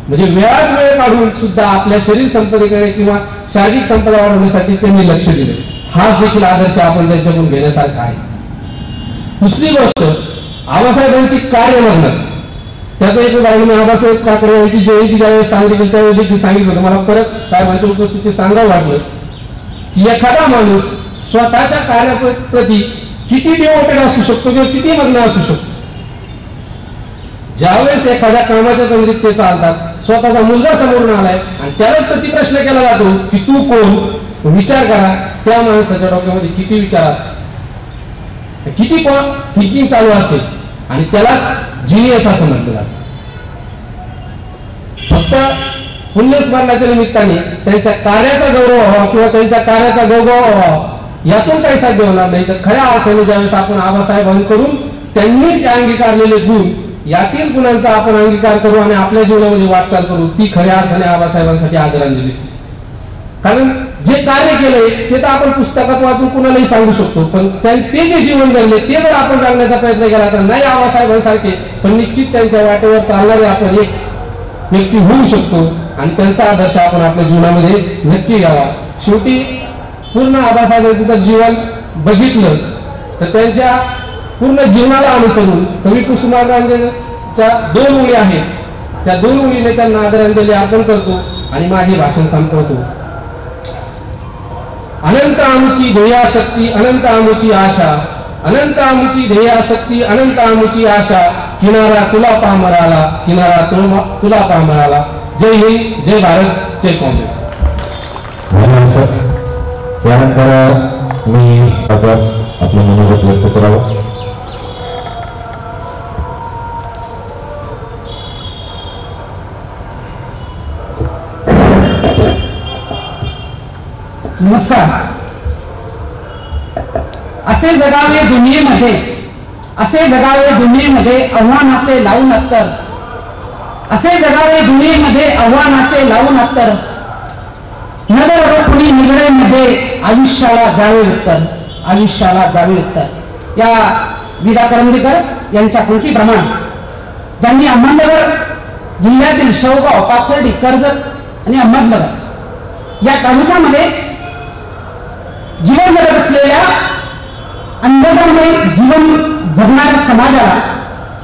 म्हणजे वेळात वेळ काढून सुद्धा आपल्या शरीर संपदेकडे किंवा शारीरिक संपदा वाढवण्यासाठी त्यांनी लक्ष दिले. हाच देखील आदर्श आपण त्यांच्याकडून घेण्यासारखा आहे. दुसरी गोष्ट आबासाहेबांची कार्यमग्न, त्याचं एक उदाहरण मी आबासाहेब काकडे यांची जयंती ज्यावेळेस सांगितली त्यावेळी देखील सांगितलं होतं. मला परत साहेबांच्या उपस्थितीत सांगावं लागलं की एखादा माणूस स्वतःच्या कार्याप्रती किती डिवोटेड असू शकतो किंवा किती मग्न असू शकतो. ज्यावेळेस एखाद्या कामाच्या तंद्रीत ते चालतात, स्वतःचा मुलगा समोरून आलाय आणि त्यालाच प्रतिप्रश्न केला जातो की तू कोण, विचार करा त्या माणसाच्या डोक्यामध्ये किती विचार असतात, किती थिंकिंग चालू असेल, आणि त्यालाच जिनियस असं म्हटलं जातं. फक्त पुण्यस्मरणाच्या निमित्ताने त्यांच्या कार्याचा गौरव व्हावा किंवा त्यांच्या कार्याचा गौरव व्हावा यातून काही साध्य होणार नाही. तर खऱ्या अर्थाने ज्यावेळेस आपण आबासाहेबांकडून त्यांनी जे अंगीकारलेले गुण, यातील गुणांचा आपण अंगीकार करू आणि आपल्या जीवनामध्ये वाटचाल करू, ती खऱ्या अर्थाने आबासाहेबांसाठी आदरांजली. कारण जे कार्य केले ते तर आपण पुस्तकात वाचून कुणालाही सांगू शकतो, पण ते जे जीवन जगले ते जर आपण जाणण्याचा प्रयत्न केला तर नाही आबासाहेबांसारखे, पण निश्चित त्यांच्या वाटेवर चालणारे आपण एक व्यक्ती होऊ शकतो आणि त्यांचा आदर्श आपण आपल्या जीवनामध्ये नक्की घ्यावा. शेवटी पूर्ण आबासाहेबांचं जर जीवन बघितलं तर त्यांच्या पूर्ण जीवनाला अनुसरून कवी कुसुमाग्रजांच्या 2 ओळी आहेत, त्या 2 ओळीने त्यांना आदरांजली अर्पण करतो आणि माझे भाषण संपवतो. अनंत आमुची ध्येयासक्ती, अनंत आमुची आशा, अनंत आमुची ध्येयासक्ती, अनंत आमुची आशा, किनारा तुला पामराला, किनारा तुला पामराला. जय हिंद, जय भारत, जय काँग्रेस. त्यानंतर मी आपलं मनोगत व्यक्त करावं. नमस्कार. असे जगावे दुनियेमध्ये, असे जगावे दुनियेमध्ये आव्हानाचे लावून अत्तर, असे जगावे दुनियेमध्ये आव्हानाचे लावून अत्तर, नजर कुणी नजरेमध्ये आयुष्याला द्यावे उत्तर, आयुष्याला द्यावे उत्तर. या विदा करंदीकर यांच्या कृतीप्रमाणे ज्यांनी अहमदनगर जिल्ह्यातील शेवगाव, पाथर्डी, कर्जत आणि अहमदनगर या तालुक्यामध्ये जीवन जगत असलेल्या अंधकारामुळे जीवन जगणाऱ्या समाजाला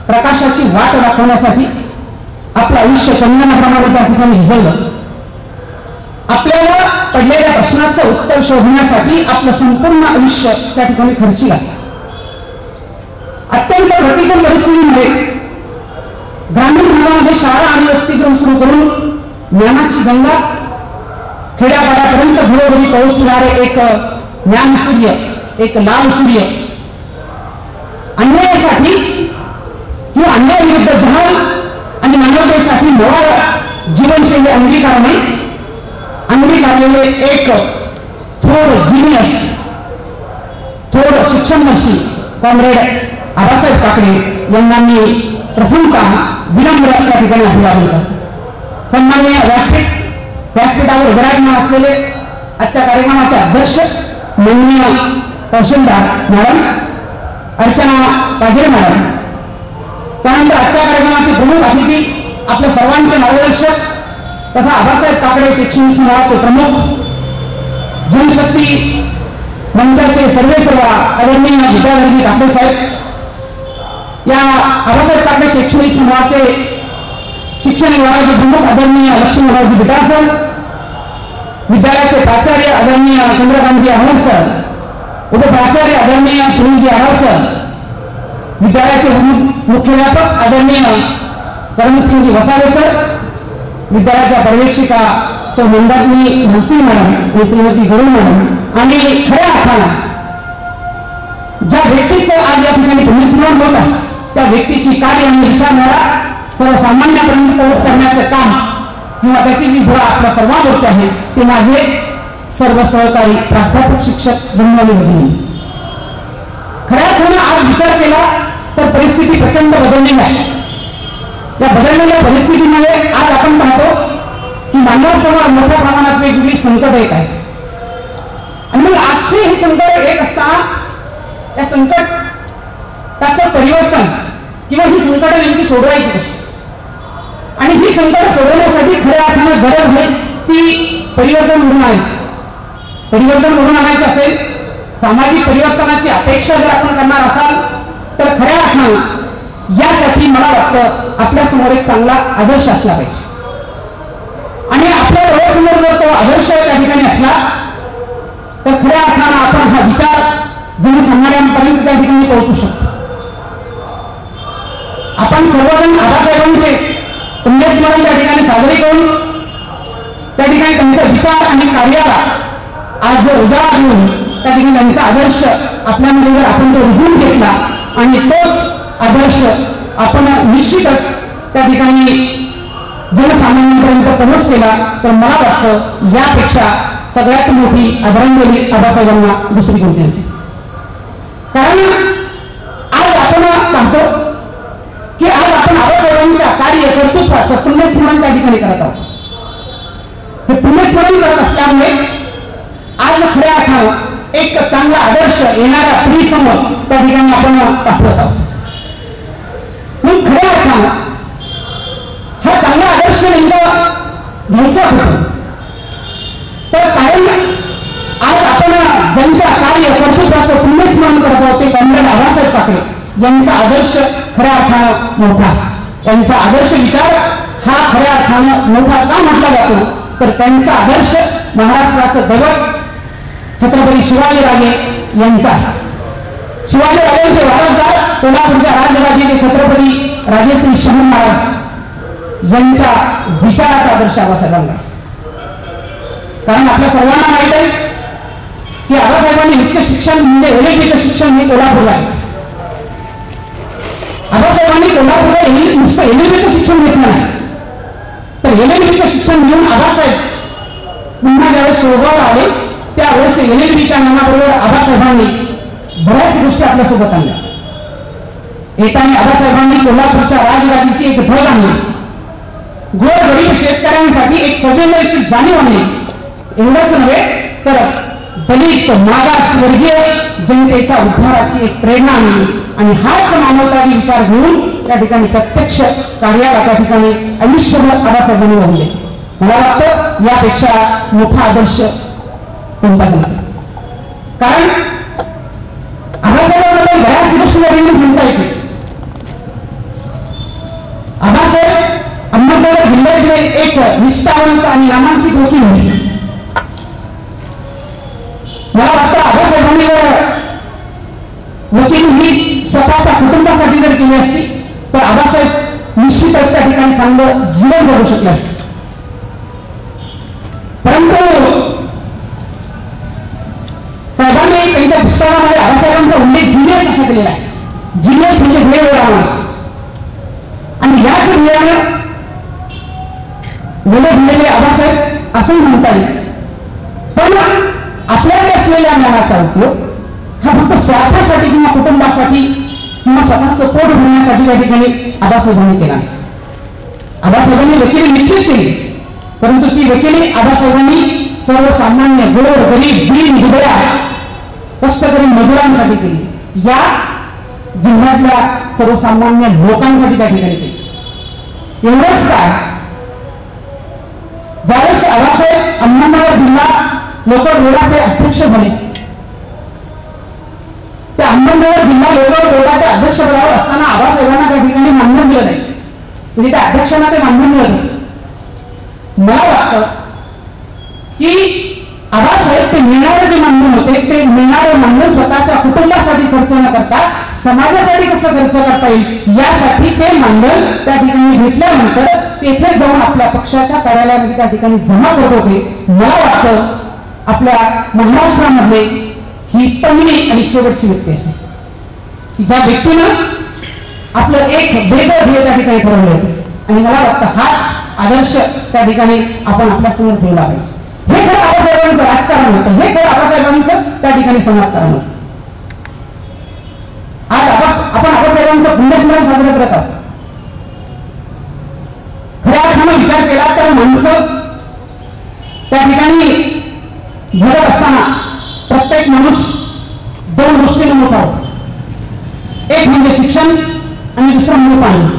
प्रकाशाची वाट दाखवण्यासाठी आपलं आयुष्य चंदनाप्रमाणे त्या ठिकाणी झिजवलं. आपल्याला पडलेल्या प्रश्नाचं उत्तर शोधण्यासाठी आपलं संपूर्ण आयुष्य त्या ठिकाणी खर्ची घातलं. अत्यंत प्रतिकूल परिस्थितीमध्ये ग्रामीण भागामध्ये शाळा आणि वसतिगृह सुरू करून ज्ञानाची गंगा खेड्यापाड्यापर्यंत घरोघरी पोहोचणारे एक ज्ञान सूर्य, एक लाल सूर्य, अन्यायासाठी किंवा अन्यायाविरुद्ध जहाल आणि मानवतेसाठी नवा जीवनशैली अंगीकारलेले एक थोर जिनियस, थोर शिक्षणमर्षी कॉम्रेड आबासाहेब काकडे यांना मी प्रथमतः विनम्र त्या ठिकाणी अभिवादन करतो. सन्माननीय व्यासपीठावर विराजमान असलेले आजच्या कार्यक्रमाचे अध्यक्ष माननीय तहसीलदार मॅडम अर्चना पागिरे मॅडम, त्यानंतर आजच्या कार्यक्रमाचे प्रमुख अतिथी आपल्या सर्वांचे मार्गदर्शक तथा आबासाहेब काकडे शैक्षणिक समूहाचे प्रमुख, जनशक्ती मंचाचे सर्व आदरणीय विद्याधरजी काकडे साहेब, या आबासाहेब काकडे शैक्षणिक समूहाचे शिक्षण विभागाचे प्रमुख आदरणीय लक्ष्मीरावजी बिटाळ सर, विद्यालयाचे प्राचार्य आदरणीय चंद्रकांतजी अहमद सर, उपप्राचार्य आदरणीय सुनीलजी आढाव सर, विद्यालयाचे मुख्याध्यापक आदरणीय करमसिंहजी वसावे सर, विद्यालयाच्या पर्यवेक्षिका सौ मंदाकिनी मनसिंग मॅडम आणि श्रीमती गरुड मॅडम, आणि खऱ्या अर्थानं ज्या व्यक्तीचं आज या ठिकाणी पुण्यस्मरण होत आहे त्या व्यक्तीची कार्य आणि विचारधारा सर्वसामान्यापर्यंत पोहोच करण्याचं काम किंवा त्याची जी धुरा आपल्या सर्वांवरती आहे ते माझे सर्व सहकारी प्राध्यापक, शिक्षक बंधू भगिनी. खऱ्या अर्थानं आज विचार केला तर परिस्थिती प्रचंड बदललेली आहे. या बदललेल्या परिस्थितीमुळे आज आपण पाहतो की मानवासमोर मोठ्या प्रमाणात वेगवेगळी संकट येत आहेत. आणि मग आजचे हे संकट येत असताना या संकटाचं परिवर्तन किंवा ही संकट नेमकी सोडवायची कशी, आणि ही संकट सोडवण्यासाठी खऱ्या अर्थानं गरज आहे ती परिवर्तन घडून आणायची. परिवर्तन घडून आणायचं असेल, सामाजिक परिवर्तनाची अपेक्षा जर आपण करणार असाल तर खऱ्या अर्थानं यासाठी मला वाटतं आपल्यासमोर एक चांगला आदर्श असला पाहिजे आणि आपल्या डोळ्यासमोर जर तो आदर्श त्या ठिकाणी असला तर खऱ्या अर्थानं आपण हा विचार जनसामान्यांपर्यंत त्या ठिकाणी पोहोचू शकतो. आपण सर्वजण आबासाहेबांचे पुण्यस्मरण त्या ठिकाणी साजरे करून त्या ठिकाणी त्यांचा विचार आणि कार्याला आज जो उजाळा देऊन त्या ठिकाणी त्यांचा आदर्श आपल्यामध्ये जर आपण तो रुजून घेतला आणि तोच आदर्श आपण निश्चितच त्या ठिकाणी जनसामान्यांपर्यंत पोहोच केला तर मला वाटतं यापेक्षा सगळ्यात मोठी आदरांजली आबासाहेबांना दुसरी कोणती असेल. कारण आज आपण पाहतो की आज आपण आबासाहेबांच्या कार्य कर्तृत्वाचं पुण्यस्मरण त्या ठिकाणी करत आहोत. हे पुण्यस्मरण करत असल्यामुळे आज खऱ्या अर्थानं एक चांगला आदर्श येणाऱ्या पिढीसमोर त्या ठिकाणी आपण पाठवत आहोत. म्हणून खऱ्या अर्थानं हा चांगला आदर्श नेमकं घ्यायचा होतो तर कारण आज आपण ज्यांच्या कार्य कर्तृत्वाचं पुण्यस्मरण करत आहोत ते कॉम्रेड आबासाहेब काकडे यांचा आदर्श खऱ्या अर्थानं मोठा. त्यांचा आदर्श विचार हा खऱ्या अर्थानं मोठा का म्हटला जातो तर त्यांचा आदर्श महाराष्ट्राचं दैवत छत्रपती शिवाजीराजे यांचा आहे. शिवाजीराजांचे वारसदार कोल्हापूरच्या राजगादीचे छत्रपती राजेश्री शाहू महाराज यांच्या विचाराचा आदर्श आबासाहेबांना. कारण आपल्या सर्वांना माहित आहे की आबासाहेबांनी उच्च शिक्षण म्हणजे LLBचं शिक्षण हे कोल्हापूरला आहे. आबासाहेबांनी कोल्हापूरला नुसतं LLBचं शिक्षण घेतलं नाही तर LLBचं शिक्षण घेऊन आबासाहेब पुन्हा ज्यावेळेस शेवगावला आले त्यावेळेस LLBच्या नावाबरोबर आबासाहेबांनी बऱ्याच गोष्टी आपल्यासोबत आणल्या. येताना आबासाहेबांनी कोल्हापूरच्या राजगादीची एक ढग आणली. गोरगरीब शेतकऱ्यांसाठी एक संवेदनशील जाणीव आणली. एवढंच नव्हे तर दलित मागासवर्गीय जनतेच्या उद्धाराची एक प्रेरणा आणली आणि हाच मानवतावादी विचार घेऊन त्या ठिकाणी प्रत्यक्ष कार्याला त्या ठिकाणी आयुष्यभर आबासाहेबांनी वाढले. मला वाटतं यापेक्षा मोठा आदर्श कोणताच नसेल. कारण आबासाहेबांबद्दल बऱ्याच गोष्टी सांगता येते. आबासाहेब अहमदनगर जिल्ह्यातले एक निष्ठावंत आणि नामांकित वकील होते. मला वाटतं आबासाहेबांनी वकील ही स्वतःच्या कुटुंबासाठी जर केली असती तर आबासाहेब निश्चितच त्या ठिकाणी चांगलं जीवन जगू शकले असते. परंतु साहेबांनी त्यांच्या पुस्तकामध्ये आबासाहेबांचा उल्लेख जिनियस असा केलेला आहे. जिनियस म्हणजे वेगवेगळा माणूस आणि याच वेळानं वेळ आबासाहेब असं म्हणता येईल. पण आपल्याकडे असलेल्या ज्ञानाचा उपयोग हा फक्त स्वार्थासाठी किंवा कुटुंबासाठी किंवा स्वतःचं पोट भरण्यासाठी त्या ठिकाणी आबासाहेबांनी केला. आबासाहेबांनी वकिली निश्चित केली परंतु ती वकिली आबासाहेबांनी सर्वसामान्य गोर गरीब दीन दुबळ्या कष्टकरी मजुरांसाठी केली. या जिल्ह्यातल्या सर्वसामान्य लोकांसाठी त्या ठिकाणी केली. एवढंच काय ज्यावेळेस आबासाहेब अहमदनगर जिल्हा लोकल बोर्डाचे अध्यक्ष झाले त्या अहमदनगर जिल्हा लोकल बोर्डाच्या अध्यक्षपदावर असताना आबासाहेबांना त्या ठिकाणी मानधन दिलं जायचं. म्हणजे त्या अध्यक्षांना ते मानधन मिळत होतं. मला वाटतं की आबासाहेब ते मिळणारे जे मानधन होते ते मिळणारे मानधन स्वतःच्या कुटुंबासाठी खर्च न करता समाजासाठी कसं खर्च करता येईल यासाठी ते मानधन त्या ठिकाणी घेतल्यानंतर तेथे जाऊन आपल्या पक्षाच्या कार्यालयामध्ये त्या ठिकाणी जमा करत होते. मला वाटतं आपल्या महाराष्ट्रामध्ये ही पहिली आणि शेवटची व्यक्ती असेल की ज्या व्यक्तीनं आपलं एक बेटर ध्येय त्या ठिकाणी ठरवलं होतं आणि मला वाटतं हाच आदर्श त्या ठिकाणी आपण आपल्या समोर ठेवला पाहिजे. हे खरं आबासाहेबांचं राजकारण होतं. हे खरं आबासाहेबांचं त्या ठिकाणी समाजकारण होतं. आज आपण आबासाहेबांचं पुण्यस्मरण साजरं करत आहोत. खऱ्या अर्थानं विचार केला तर माणसं त्या ठिकाणी जगत असताना प्रत्येक माणूस दोन गोष्टीने मोठा होतो. एक म्हणजे शिक्षण आणि दुसरं म्हणजे पाणी.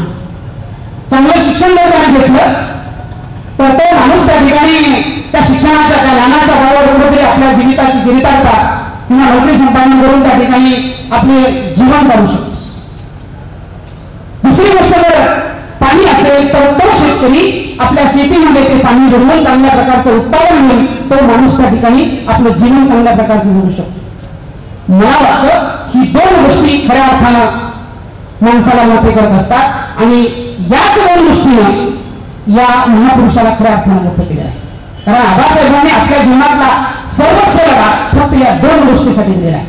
चांगलं शिक्षण जर त्याने घेतलं तर तो माणूस त्या ठिकाणी त्या शिक्षणाच्या त्या ज्ञानाच्या बळावर कुठेतरी आपल्या जीविताची गिरितार्था किंवा नोकरी संपादन करून त्या ठिकाणी आपले जीवन चालू शकतो. तर तो शेतकरी आपल्या शेतीमध्ये ते पाणी भरवून चांगल्या प्रकारचं उत्पादन घेऊन तो माणूस त्या ठिकाणी आपलं जीवन चांगल्या प्रकारचं जगू शकतो. मला वाटतं ही दोन गोष्टी खऱ्या अर्थानं माणसाला मोठे करत असतात आणि याच दोन गोष्टीनं या महापुरुषाला खऱ्या अर्थानं मोठं केलेलं आहे. कारण आबासाहेबांनी आपल्या जीवनातला सर्वस्व लढा फक्त या दोन गोष्टीसाठी दिलेला आहे.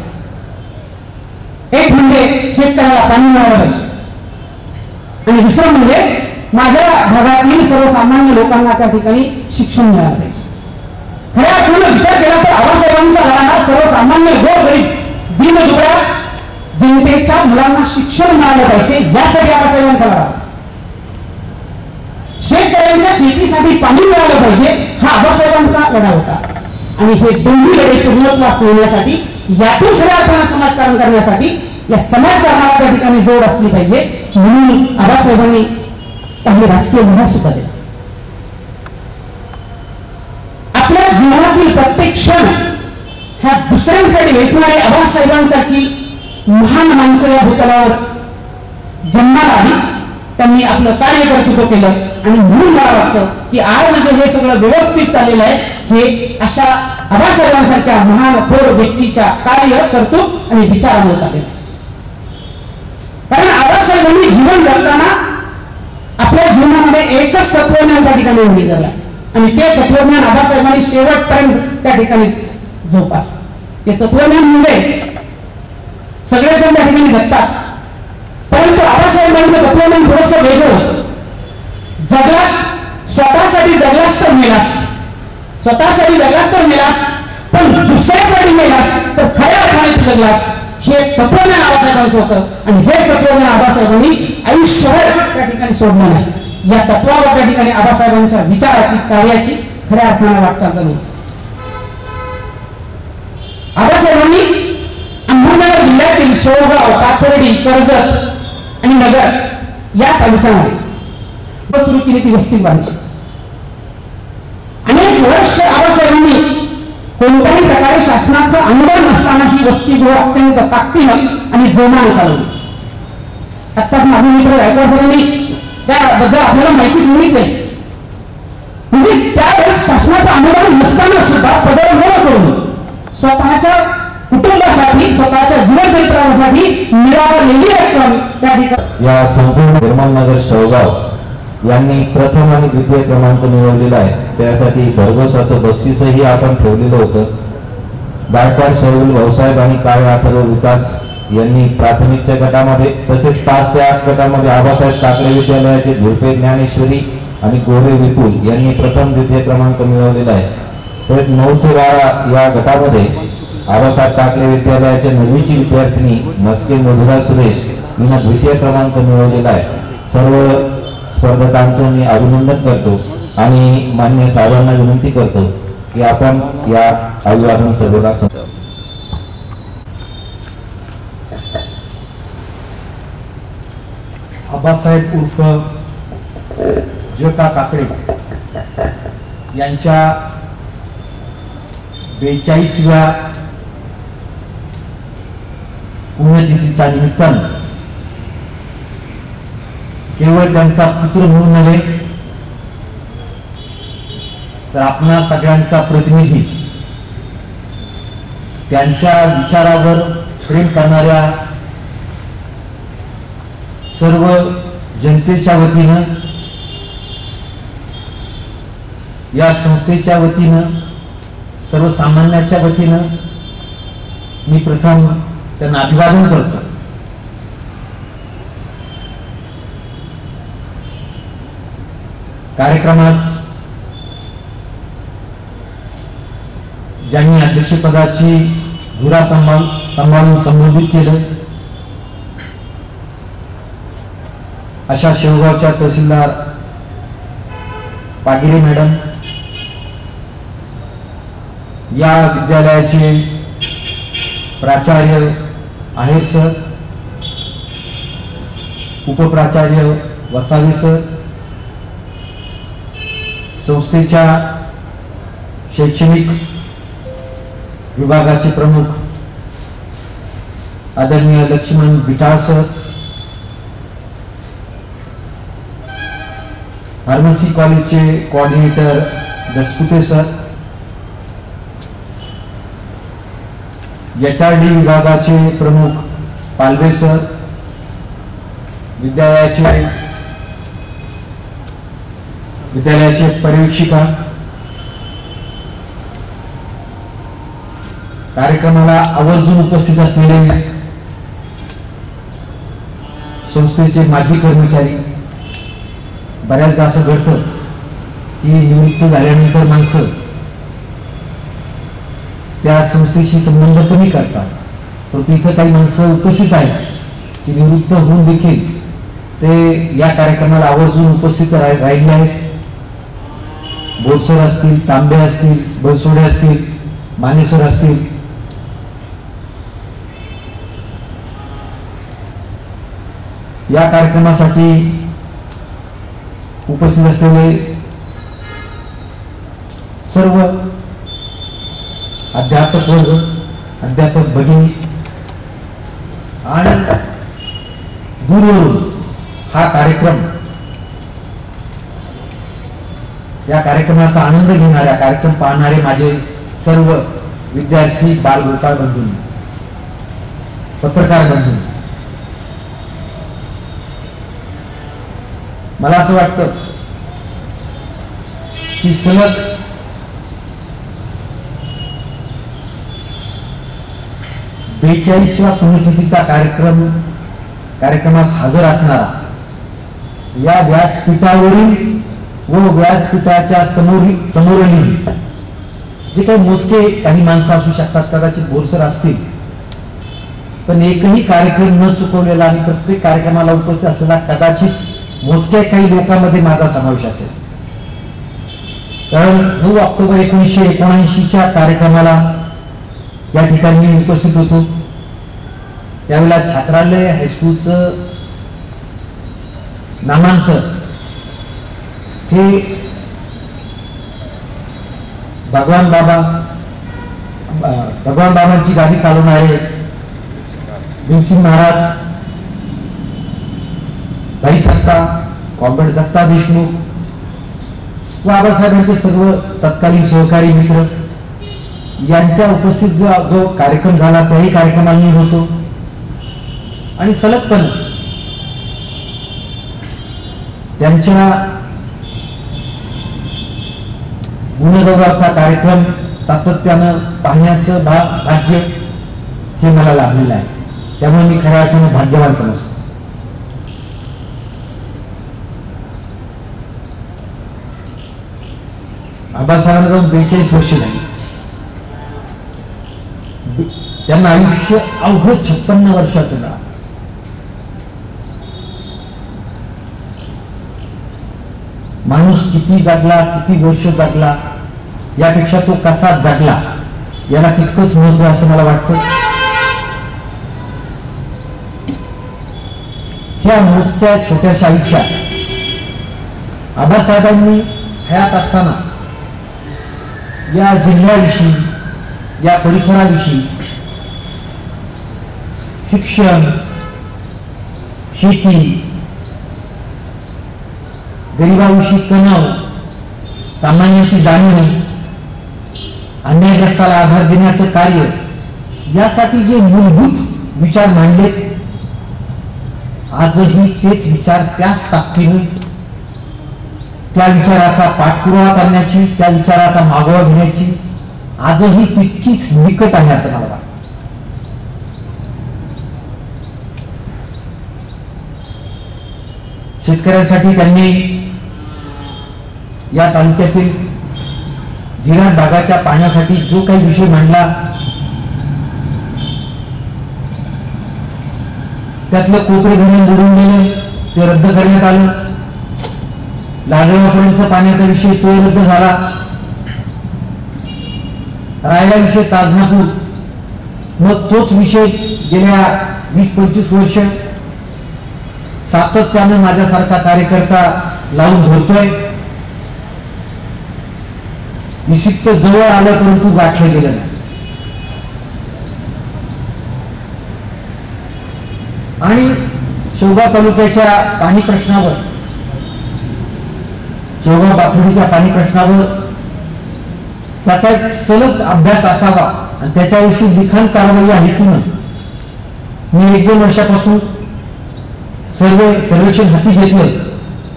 एक म्हणजे शेतकऱ्याला पाणी मिळालं पाहिजे आणि दुसरं म्हणजे माझ्या भागातील सर्वसामान्य लोकांना त्या ठिकाणी शिक्षण मिळालं पाहिजे. खऱ्या अर्थानं विचार केला तर आबासाहेबांचा लढा हा सर्वसामान्य गोरगरीब दीनदुबळ्या जनतेच्या मुलांना शिक्षण मिळालं पाहिजे यासाठी आबासाहेबांचा लढा. शेतकऱ्यांच्या शेतीसाठी पाणी मिळालं पाहिजे हा आबासाहेबांचा लढा होता. आणि हे दोन्ही लढे पूर्णत्वास नेण्यासाठी यातून खऱ्या अर्थानं समाजकारण करण्यासाठी या समाजकारणाला त्या ठिकाणी जोड असली पाहिजे म्हणून आबासाहेबांनी काही राजकीय लढा सुद्धा दिला. आपल्या जीवनातील प्रत्येक क्षण ह्या दुसऱ्यांसाठी वेचणारे आबासाहेबांसारखी महान माणसं या भूतलावर जन्माला आली. त्यांनी आपलं कार्य कर्तृत्व केलं आणि म्हणून मला वाटतं की आज जे सगळं व्यवस्थित चाललेलं आहे हे अशा आबासाहेबांसारख्या महान थोर व्यक्तीच्या कार्य कर्तृत्व आणि विचारामुळे चाललेलं आहे. कारण आबासाहेबांनी जीवन जगताना आपल्या जीवनामध्ये एकच तत्वज्ञान त्या ठिकाणी उभी झालं आणि ते तत्वज्ञान आबासाहेबांनी शेवटपर्यंत त्या ठिकाणी जोपासलं. ते तत्वज्ञान म्हणजे सगळेजण त्या ठिकाणी जगतात परंतु आबासाहेबांचं तत्वज्ञान थोडंसं वेगळं होतं. जगलास स्वतःसाठी जगलास तर मेलास, स्वतःसाठी जगलास तर मेलास पण दुसऱ्यासाठी मेलास तर खऱ्या अर्थाने तू जगलास हे तत्वज्ञान आबासाहेबांचं होतं आणि हे तत्वज्ञान आबासाहेबांनी आयुष्यभर त्या ठिकाणी सोडलं नाही. या तत्वावर त्या ठिकाणी आबासाहेबांच्या विचाराची कार्याची खऱ्या अर्थाने वाटचाल चालू होती. आबासाहेबांनी अहमदनगर जिल्ह्यातील शेवगाव, पाथर्डी, कर्जत आणि नगर या तालुक्यामध्ये सुरू केली ती वस्तीवाढीची. अनेक वर्ष आबासाहेबांनी कोणत्याही प्रकारे शासनाचं अनुदान नसताना ही वसतिगृह अत्यंत ताकदीनं आणि जोमाने चालवली. आत्ताच माझे मित्र गायकवाड सरांनी त्याबद्दल आपल्याला माहिती सांगितली. म्हणजे त्यावेळेस शासनाचं अनुदान नसताना सुद्धा पदर न करून स्वतःच्या कुटुंबासाठी स्वतःच्या जीवन चरित्रासाठी मिळालेली रक्कम त्या ठिकाणी या संपूर्ण निर्मलनगर शेवगाव यांनी प्रथम आणि द्वितीय क्रमांक मिळवलेला आहे. त्यासाठी भरघोस असं बक्षीसही आपण ठेवलेलं होतं. गायकवाड शौल भाऊसाहेब आणि काळे अथर्व विकास यांनी प्राथमिकच्या गटामध्ये तसेच 5 ते 8 गटामध्ये आबासाहेब काकडे विद्यालयाचे झुडपे ज्ञानेश्वरी आणि गोरे विपुल यांनी प्रथम द्वितीय क्रमांक मिळवलेला आहे. तर 9 ते 12 या गटामध्ये आबासाहेब काकडे विद्यालयाच्या 9वीची विद्यार्थिनी मस्के मधुरा सुरेश हिनं द्वितीय क्रमांक मिळवलेला आहे. सर्व स्पर्धकांचं मी अभिनंदन करतो आणि मान्य साहेबांना विनंती करतो की आपण या अभिवादन सभेला आबासाहेब उर्फ ज.का. काकडे यांच्या 42व्या पुण्यतिथीच्या निमित्तानं केवळ त्यांचा पुत्र म्हणून नव्हे तर आपणा सगळ्यांचा प्रतिनिधी, त्यांच्या विचारावर प्रेम करणाऱ्या सर्व जनतेच्या वतीनं, या संस्थेच्या वतीनं, सर्वसामान्याच्या वतीनं मी प्रथम त्यांना अभिवादन करतो. कार्यक्रमास ज्यांनी अध्यक्षपदाची धुरा सांभाळून संबोधित केलं अशा शेवगावच्या तहसीलदार पागिरे मॅडम, या विद्यालयाचे प्राचार्य आहेर सर, उपप्राचार्य वसावे सर, संस्थेच्या शैक्षणिक विभागाचे प्रमुख आदरणीय लक्ष्मण बिटाळ सर, फार्मसी कॉलेजचे कोऑर्डिनेटर दसपुते सर, HRD विभागाचे प्रमुख पालवे सर, विद्यालयाचे पर्यवेक्षिका, कार्यक्रमाला आवर्जून उपस्थित असलेले संस्थेचे माजी कर्मचारी. बऱ्याचदा असं घडतं की निवृत्त झाल्यानंतर माणसं त्या संस्थेशी संबंध कमी करतात, परंतु इथं काही माणसं उपस्थित आहेत की निवृत्त होऊन देखील ते या कार्यक्रमाला आवर्जून उपस्थित राहिले आहेत. बोरसर असतील, तांबे असतील, बनसोडे असतील, मानेसर असतील. या कार्यक्रमासाठी उपस्थित असलेले सर्व अध्यापक वर्ग, अध्यापक भगिनी आणि दूरवरून हा कार्यक्रम, या कार्यक्रमाचा आनंद घेणाऱ्या, कार्यक्रम पाहणारे माझे सर्व विद्यार्थी, बालगोपाळ बंधू, पत्रकार बंधू, मला असं वाटतं की सलग 42व्या पुण्यतिथीचा कार्यक्रमास हजर असणारा, या व्यासपीठावरील व व्यासपीठाच्या समोरील जे काही मोजके काही माणसं असू शकतात, कदाचित बोरसर असतील, पण एकही कार्यक्रम न चुकवलेला आणि प्रत्येक कार्यक्रमाला उपस्थित असलेला कदाचित मोजक्या काही लोकांमध्ये माझा समावेश असेल. कारण 9 ऑक्टोबर 1979च्या कार्यक्रमाला या ठिकाणी मी उपस्थित होतो. त्यावेळेला छात्रालय हायस्कूलचं नामांतर हे भगवान बाबांची गाडी चालवणारे भीमसिंग महाराज, भाई सत्ता, कॉम्रेड दत्ता देशमुख व आबासाहेबांचे सर्व तत्कालीन सहकारी मित्र यांच्या उपस्थित जो कार्यक्रम झाला त्याही कार्यक्रमाला मी होतो. आणि सलगपणे त्यांच्या गुणगौरवाचा कार्यक्रम सातत्यानं पाहण्याचं भाग्य हे मला लाभलेलं आहे. त्यामुळे मी खऱ्या अर्थानं भाग्यवान समजतो. आबासाहेबांना जाऊन 42 वर्ष झाली. त्यांना आयुष्य अवघड 56 वर्षाचं झालं. माणूस किती जगला, किती वर्ष जगला यापेक्षा तो कसा जगला याला तितकंच महत्व असं मला वाटतं. ह्या मोजक्या छोट्याशा आयुष्यात आबासाहेबांनी हयात असताना या जिल्ह्याविषयी, या परिसराविषयी, शिक्षण, शेती, गरिबाविषयी कणव, सामान्याची जाणीव, अन्यायग्रस्ताला आधार देण्याचं कार्य, यासाठी जे मूलभूत विचार मांडलेत, आजही तेच विचार त्याच ताकदीने त्या विचाराचा पाठपुरावा करण्याची, त्या विचाराचा मागोवा घेण्याची आजही तितकीच निकट आहे असं मला वाटतं. शेतकऱ्यांसाठी त्यांनी या तालुक्यातील जिराट भागाच्या पाण्यासाठी जो काही विषय मांडला त्यातलं कोपरे धरण जोडून दिलं, ते रद्द करण्यात आलं. लाडवापर्यंतचा पाण्याचा विषय तो रद्द झाला. राहिला विषय ताजनापूर, मग तोच विषय गेल्या 20-25 वर्ष सातत्यानं माझ्यासारखा कार्यकर्ता लावून धरतोय. निश्चित जवळ आलं परंतु गाठलं गेलं नाही. आणि शेवगाव तालुक्याच्या पाणी प्रश्नावर शेवगाव बाथुडीच्या पाणी प्रश्नावर त्याचा एक सलग अभ्यास असावा आणि त्याच्याविषयी लिखाण कारवाई या हेतून मी 1-2 वर्षापासून सर्वेक्षण हाती घेतलं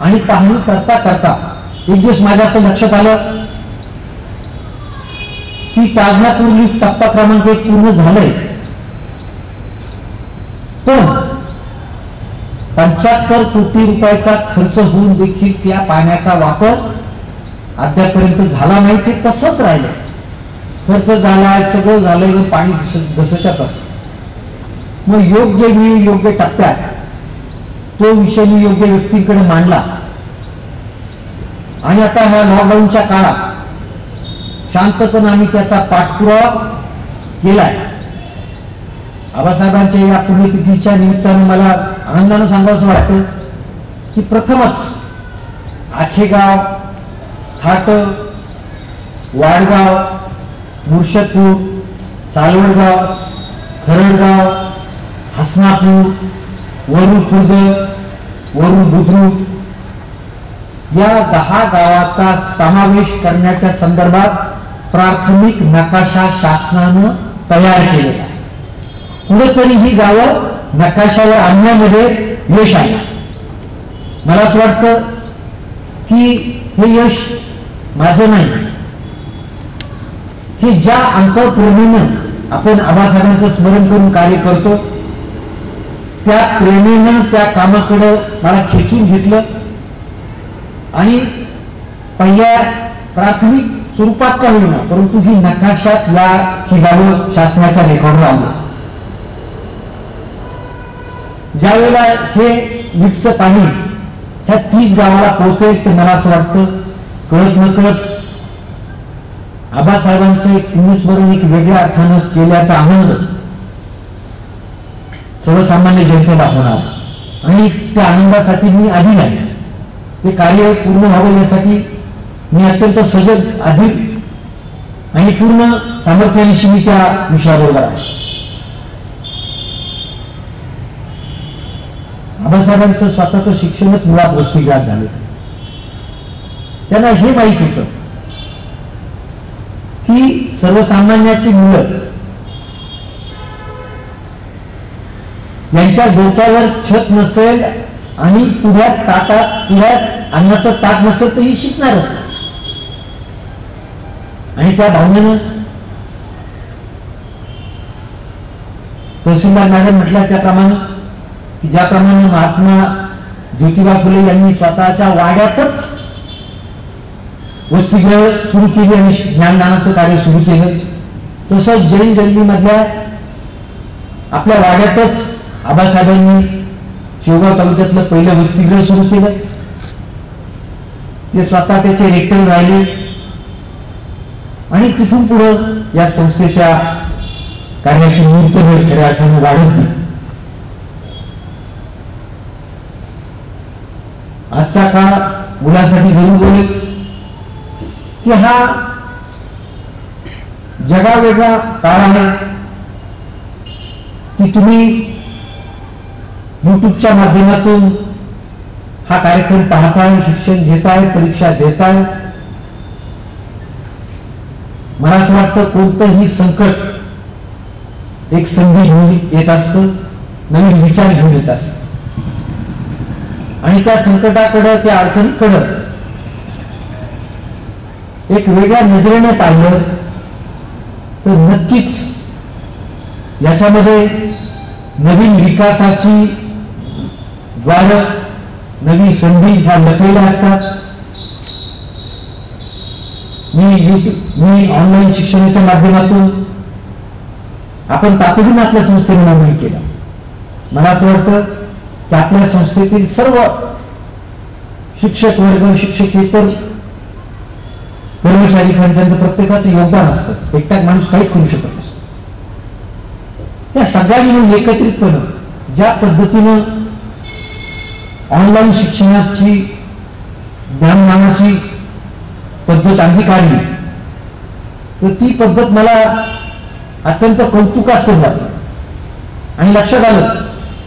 आणि पाहणी करता करता एक दिवस माझ्या असं लक्षात आलं की ताजनापूर लिफ्ट टप्पा क्रमांक 1 पूर्ण झालंय, पण 75 कोटी रुपयाचा खर्च होऊन देखील त्या पाण्याचा वापर अद्यापर्यंत झाला नाही. ते तसंच राहिलं. खर्च झालाय, सगळं झालंय, पाणी जसंच्या तसं. मग योग्य वेळी योग्य टप्प्यात तो विषय मी योग्य व्यक्तींकडे मांडला आणि आता ह्या लॉकडाऊनच्या काळात शांतपणे आम्ही त्याचा पाठपुरावा केलाय. आबासाहेबांच्या या पुण्यतिथीच्या निमित्तानं मला आनंदानं सांगावंसं वाटतं की प्रथमच आखेगाव, थाट, वाडगाव, मुर्शदपूर, सालवडगाव, खरडगाव, हसनापूर, वरुड खुर्द, वरुड बुद्रुक या 10 गावाचा समावेश करण्याच्या संदर्भात प्राथमिक नकाशा शासनानं तयार केलेला आहे. कुठेतरी ही गावं नकाशावर आणण्यामध्ये यश आहे. मला असं वाटतं की हे यश माझं नाही, की ज्या अंतःप्रेमीनं आपण आबासाहेबांचं स्मरण करून कार्य करतो त्या प्रेमीनं त्या कामाकडं मला खेचून घेतलं आणि पहिल्या प्राथमिक स्वरूपात का होईना परंतु ही नकाशात ही गावं शासनाच्या रेकॉर्डवर आली. ज्यावेळेला हे लिफ्टचं पाणी ह्या 30 गावाला पोहोचेल ते मला असं वाटतं कळत नकळत आबासाहेबांचे पुण्यस्मरण एक वेगळ्या अर्थानं केल्याचा आनंद सर्वसामान्य जनतेला होणार आणि त्या आनंदासाठी मी आधी आहे. ते कार्य पूर्ण व्हावं यासाठी मी अत्यंत सजग अधिक आणि पूर्ण सामर्थ्यानिशी मी त्या विषयाबरोबर आहे. आबासाहेबांचं स्वतःचं शिक्षणच मुळात वसतिगृहात झाले. त्यांना हे माहित होतं की सर्वसामान्याची मुलं यांच्या डोक्यावर छत नसेल आणि पुढ्यात अन्नाचं ताट नसेल तर ही शिकणार असत. आणि त्या भावनेनं तहसीलदार मॅडम म्हटल्या त्याप्रमाणे की ज्याप्रमाणे महात्मा ज्योतिबा फुले यांनी स्वतःच्या वाड्यातच वसतिगृह सुरू केली आणि ज्ञानदानाचं कार्य सुरू केलं, तसंच जैन गल्लीमधल्या आपल्या वाड्यातच आबासाहेबांनी शेवगाव तालुक्यातलं पहिलं वसतिगृह सुरू केलं. ते स्वतः त्याचे रेक्टर राहिले आणि तिथून पुढं या संस्थेच्या कार्याची मूर्तभर खऱ्या अर्थानं वाढत गेली. आजचा काळ मुलांसाठी जरूर बोलेल की हा जगावेगळा काळ आहे की तुम्ही युट्यूबच्या माध्यमातून हा कार्यक्रम पाहताय, शिक्षण घेताय, परीक्षा देताय. मला असं वाटतं कोणतंही संकट एक संधी घेऊन येत असतं, नवीन विचार घेऊन येत असत आणि त्या संकटाकडं त्या अडचणीकडं एक वेगळ्या नजरेने पाहिलं तर नक्कीच याच्यामध्ये नवीन विकासाची द्वार, नवी संधी ह्या लपलेल्या असतात. मी ऑनलाईन शिक्षणाच्या माध्यमातून आपण तातडीने आपल्या संस्थेने नोंदणी केला. मला असं वाटतं की आपल्या संस्थेतील सर्व शिक्षक वर्ग, शिक्षकेतर कर्मचारी त्यांचं प्रत्येकाचं योगदान असतं. एकटाच माणूस काहीच करू शकत नसतो. त्या सगळ्यांनी मिळून एकत्रितपणे ज्या पद्धतीनं ऑनलाईन शिक्षणाची ज्ञानदानाची पद्धत अंगीकारली तर ती पद्धत मला अत्यंत कौतुकास्पद वाटते. आणि लक्षात आलं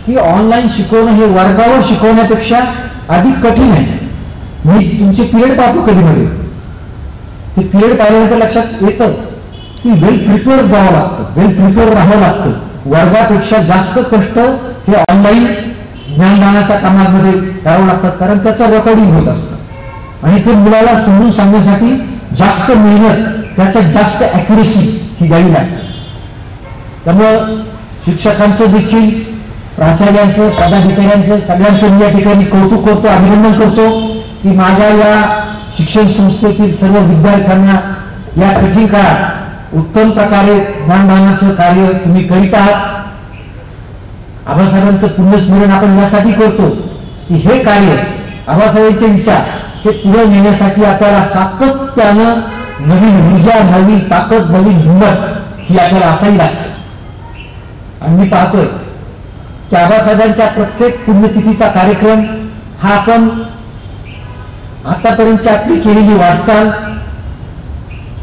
की ऑनलाईन शिकवणं हे वर्गावर शिकवण्यापेक्षा अधिक कठीण आहे. मी तुमचे पिरियड पाहतो कधी मध्ये, ते पिरियड पाहिल्यानंतर लक्षात येतं की वेल प्रिपेअर जावं लागतं, वेल प्रिपेअर राहावं लागतं. वर्गापेक्षा जास्त कष्ट हे ऑनलाईन ज्ञानदानाच्या कामामध्ये करावं लागतात, कारण त्याचं रेकॉर्डिंग होत असतं आणि ते मुलाला समजून सांगण्यासाठी जास्त मेहनत, त्याच्यात जास्त ॲक्युरेसी ही द्यावी लागते. त्यामुळं शिक्षकांचं देखील, प्राचार्यांचं, पदाधिकाऱ्यांचं, सगळ्यांचं मी या ठिकाणी कौतुक करतो, अभिनंदन करतो की माझ्या या शिक्षण संस्थेतील सर्व विद्यार्थ्यांना या कठीण काळात उत्तम प्रकारे ज्ञानदानाचं कार्य तुम्ही करीत आहात. आबासाहेबांचं पुण्यस्मरण आपण यासाठी करतो की हे कार्य, आबासाहेबांचे विचार हे पुढे नेण्यासाठी आपल्याला सातत्यानं नवीन ऊर्जा, नवीन ताकद, नवीन हिंमत ही आपल्याला असावी लागते. आणि मी पाहतोय की आबासाहेबांच्या प्रत्येक पुण्यतिथीचा कार्यक्रम हा आपण आतापर्यंतची आपली केलेली वाटचाल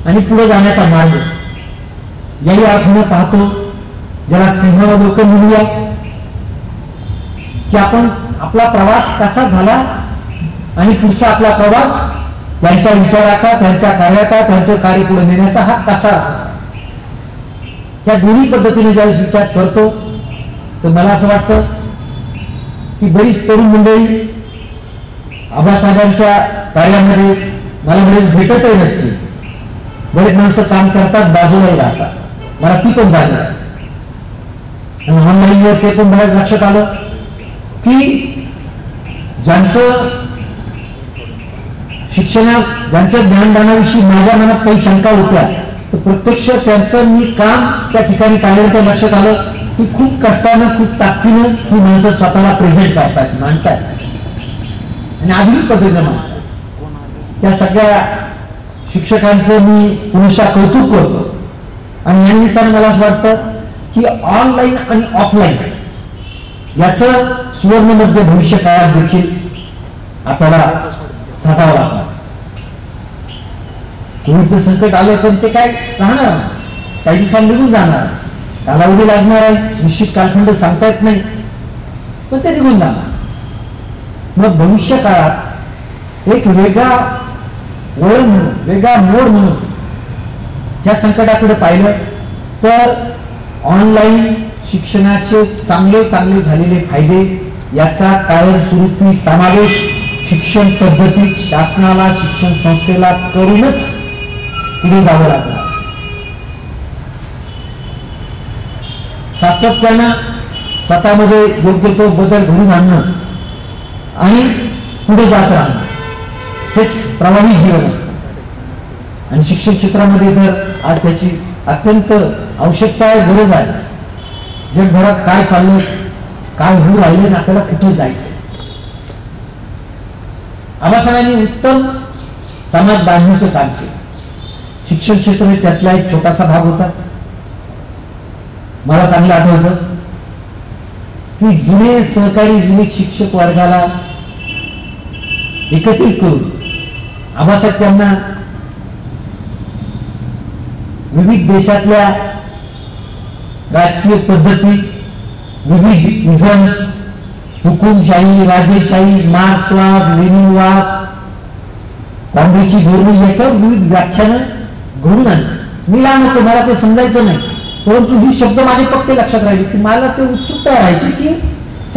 आणि पुढे जाण्याचा मार्ग याही अर्थानं पाहतो. ज्याला सिंहावलोकन म्हणूया की आपण आपला प्रवास कसा झाला आणि पुढचा आपला प्रवास त्यांच्या विचाराचा, त्यांच्या कार्याचा, त्यांचं कार्य पुढे नेण्याचा हा कसा, या दोन्ही पद्धतीने ज्यावेळेस विचार करतो तर मला असं वाटतं की बरीच तरुण मंडळी आबासाहेबांच्या कार्यामध्ये मला बरेच भेटतही नसतील. बरेच माणसं काम करतात, बाजूलाही राहतात, मला ती पण झाली. आणि ऑनलाईनवर ते पण बऱ्याच लक्षात आलं की ज्यांचं शिक्षणात, ज्यांच्या ज्ञानदानाविषयी माझ्या मनात काही शंका होत्या, तर प्रत्यक्ष त्यांचं मी काम त्या ठिकाणी पाहिल्यानंतर लक्षात आलं की खूप कष्टानं, खूप ताकदीनं ही माणसं स्वतःला प्रेझेंट करतात, मांडतात आणि आधुनिक पद्धतीने मांडतात. त्या सगळ्या शिक्षकांचं मी पुरुषा कौतुक करतो. आणि या निमित्तानं मला असं वाटतं की ऑनलाईन आणि ऑफलाईन याचं सुवर्णमध्य भविष्य काळात देखील आपल्याला साधावं लागणार. कोविडचं संकट आलं पण ते काय राहणार नाही, काही दिवसांनी निघून जाणार, कालावधी लागणार आहे, निश्चित कालखंड सांगता येत नाही, पण ते निघून जाणार. मग भविष्य काळात एक वेगळा वळण म्हणून, वेगळा मोड म्हणून या संकटाकडे पाहिलं तर ऑनलाईन शिक्षणाचे चांगले चांगले झालेले फायदे याचा कायमस्वरूपी समावेश शिक्षण पद्धतीत शासनाला, शिक्षण संस्थेला करूनच पुढे जावं लागणार. सातत्यानं स्वतःमध्ये योग्य तो बदल घडून आणणं आणि पुढे जात राहणं हेच प्रवाही जीवन असतं. आणि शिक्षण क्षेत्रामध्ये तर आज त्याची अत्यंत आवश्यकता आहे, गरज आहे. जगभरात काय चाललंय, काय होऊ राहिले ना, आपल्याला कुठे जायचं. आबासाहेबांनी उत्तम समाज बांधणीचं काम केलं. शिक्षण क्षेत्र हे त्यातला एक छोटासा भाग होता. मला चांगलं आठवतं की जुने सहकारी, जुने शिक्षक वर्गाला एकत्रित करून आबासाहेब त्यांना विविध देशातल्या राजकीय पद्धती, विविध इझम्स, हुकुमशाही, राजेशाही, मार्क्सवाद, लेनिनवाद, काँग्रेसची धोरणे याच्यावर विविध व्याख्यानं घडून आणली. मी लहान होतो, मला ते समजायचं नाही, परंतु ही शब्द माझे पक्के लक्षात राहिले की मला ते उत्सुकता राहायची की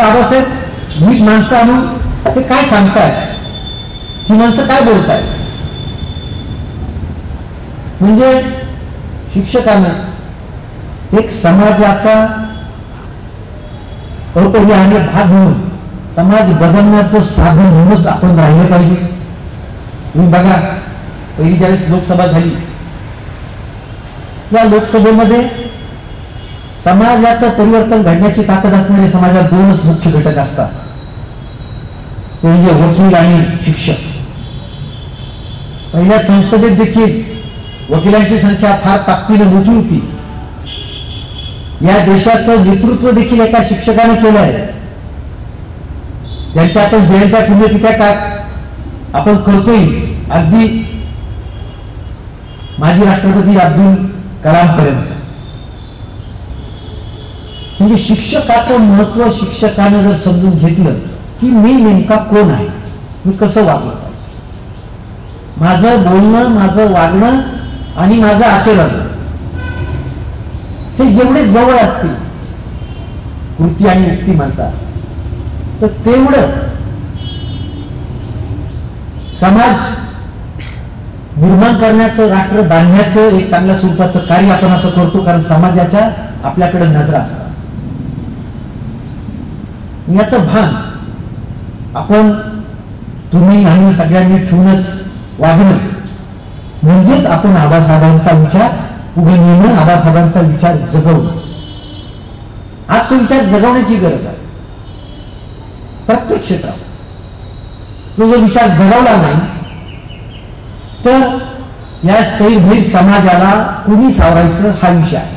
आबासाहेब विविध माणसं आणून ते काय सांगतायत, ही माणसं काय बोलतायत. म्हणजे शिक्षकांना एक समाजाचा अपरिहार्य भाग म्हणून, समाज बदलण्याचं साधन म्हणूनच आपण राहिलं पाहिजे. तुम्ही बघा, पहिली ज्यावेळेस लोकसभा झाली, या लोकसभेमध्ये समाजाचं परिवर्तन घडण्याची ताकद असणारे समाजात दोनच मुख्य घटक असतात, ते म्हणजे वकील आणि शिक्षक. पहिल्या संसदेत देखील वकिलांची संख्या फार ताकदीने मोठी होती. या देशाचं नेतृत्व देखील एका शिक्षकाने केलं आहे. त्यांच्या आपण जयंत्या, पुण्यतिथ्या का आपण करतोय, अगदी माजी राष्ट्रपती अब्दुल कलाम पर्यंत. म्हणजे शिक्षकाचं महत्व शिक्षकाने जर समजून घेतलं की मी नेमका कोण आहे, मी कसं वागलं पाहिजे, माझं बोलणं, माझं वागणं आणि माझं आचरण हे जेवढे जवळ असतील, कृती आणि युक्ती म्हणतात, तर तेवढं समाज निर्माण करण्याचं, राष्ट्र बांधण्याचं एक चांगल्या स्वरूपाचं कार्य आपण असं करतो, कारण समाजाच्या आपल्याकडे नजरा असतात. याचं भान आपण, तुम्ही आणि सगळ्यांनी ठेवूनच वागणं म्हणजेच आपण आबासाहेबांचा विचार पुढे नेणं, आबासाहेबांचा विचार जगवणं. आज तो विचार जगवण्याची गरज आहे प्रत्येक क्षेत्रात. तो जो विचार जगवला नाही तर या सैरभैर समाजाला कुणी सावरायचं हा विषय आहे.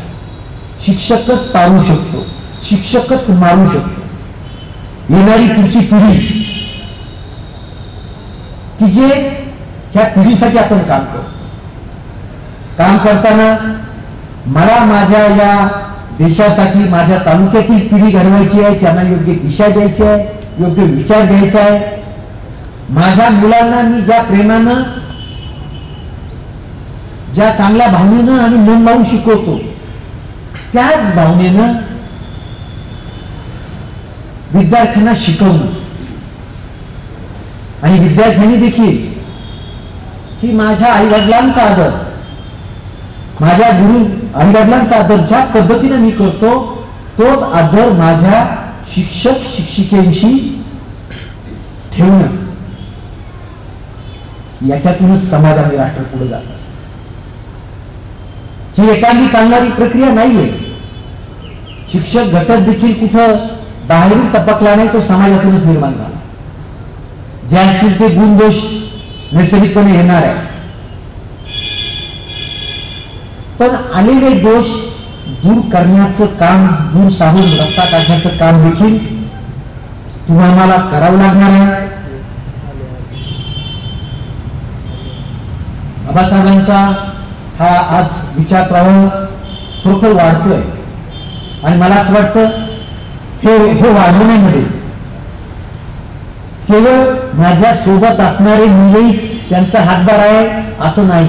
शिक्षकच तारू शकतो, शिक्षकच मारू शकतो. येणारी पुढची पिढी की जे ह्या पिढीसाठी आपण काम करतो, काम करताना मला माझ्या या देशासाठी माझ्या तालुक्यातील पिढी घडवायची आहे, त्यांना योग्य दिशा द्यायची आहे, योग्य विचार द्यायचा आहे. माझ्या मुलांना मी ज्या प्रेमानं, ज्या चांगल्या भावनेनं आणि मन लावून शिकवतो, त्याच भावनेनं विद्यार्थ्यांना शिकवणं आणि विद्यार्थ्यांनी देखील की माझ्या आईवडिलांचा आदर, माझ्या गुरु आईवडिलांचा आदर ज्या पद्धतीने मी करतो, तोच आदर माझ्या शिक्षक शिक्षिकेविषयी ठेवणं. याच्यातूनच समाज आणि राष्ट्र पुढे जात असतं. ही एकांगी चालणारी प्रक्रिया नाहीये. शिक्षक घटक देखील कुठं बाहेरून टपकला नाही, तो समाजातूनच निर्माण झाला. जे असतील ते गुण दोष नैसर्गिकपणे येणार आहे, पण आलेले दोष दूर करण्याचं काम, दूर सारून रस्ता काढण्याचं काम देखील तुम्हाला करावं लागणार आहे. बाबासाहेबांचा हा आज विचार प्रवाह खरोखर वाढतोय आणि मला असं वाटतं हे वाढवण्यामध्ये केवळ माझ्या सोबत असणारे मुलेच त्यांचा हातभार आहे असं नाही.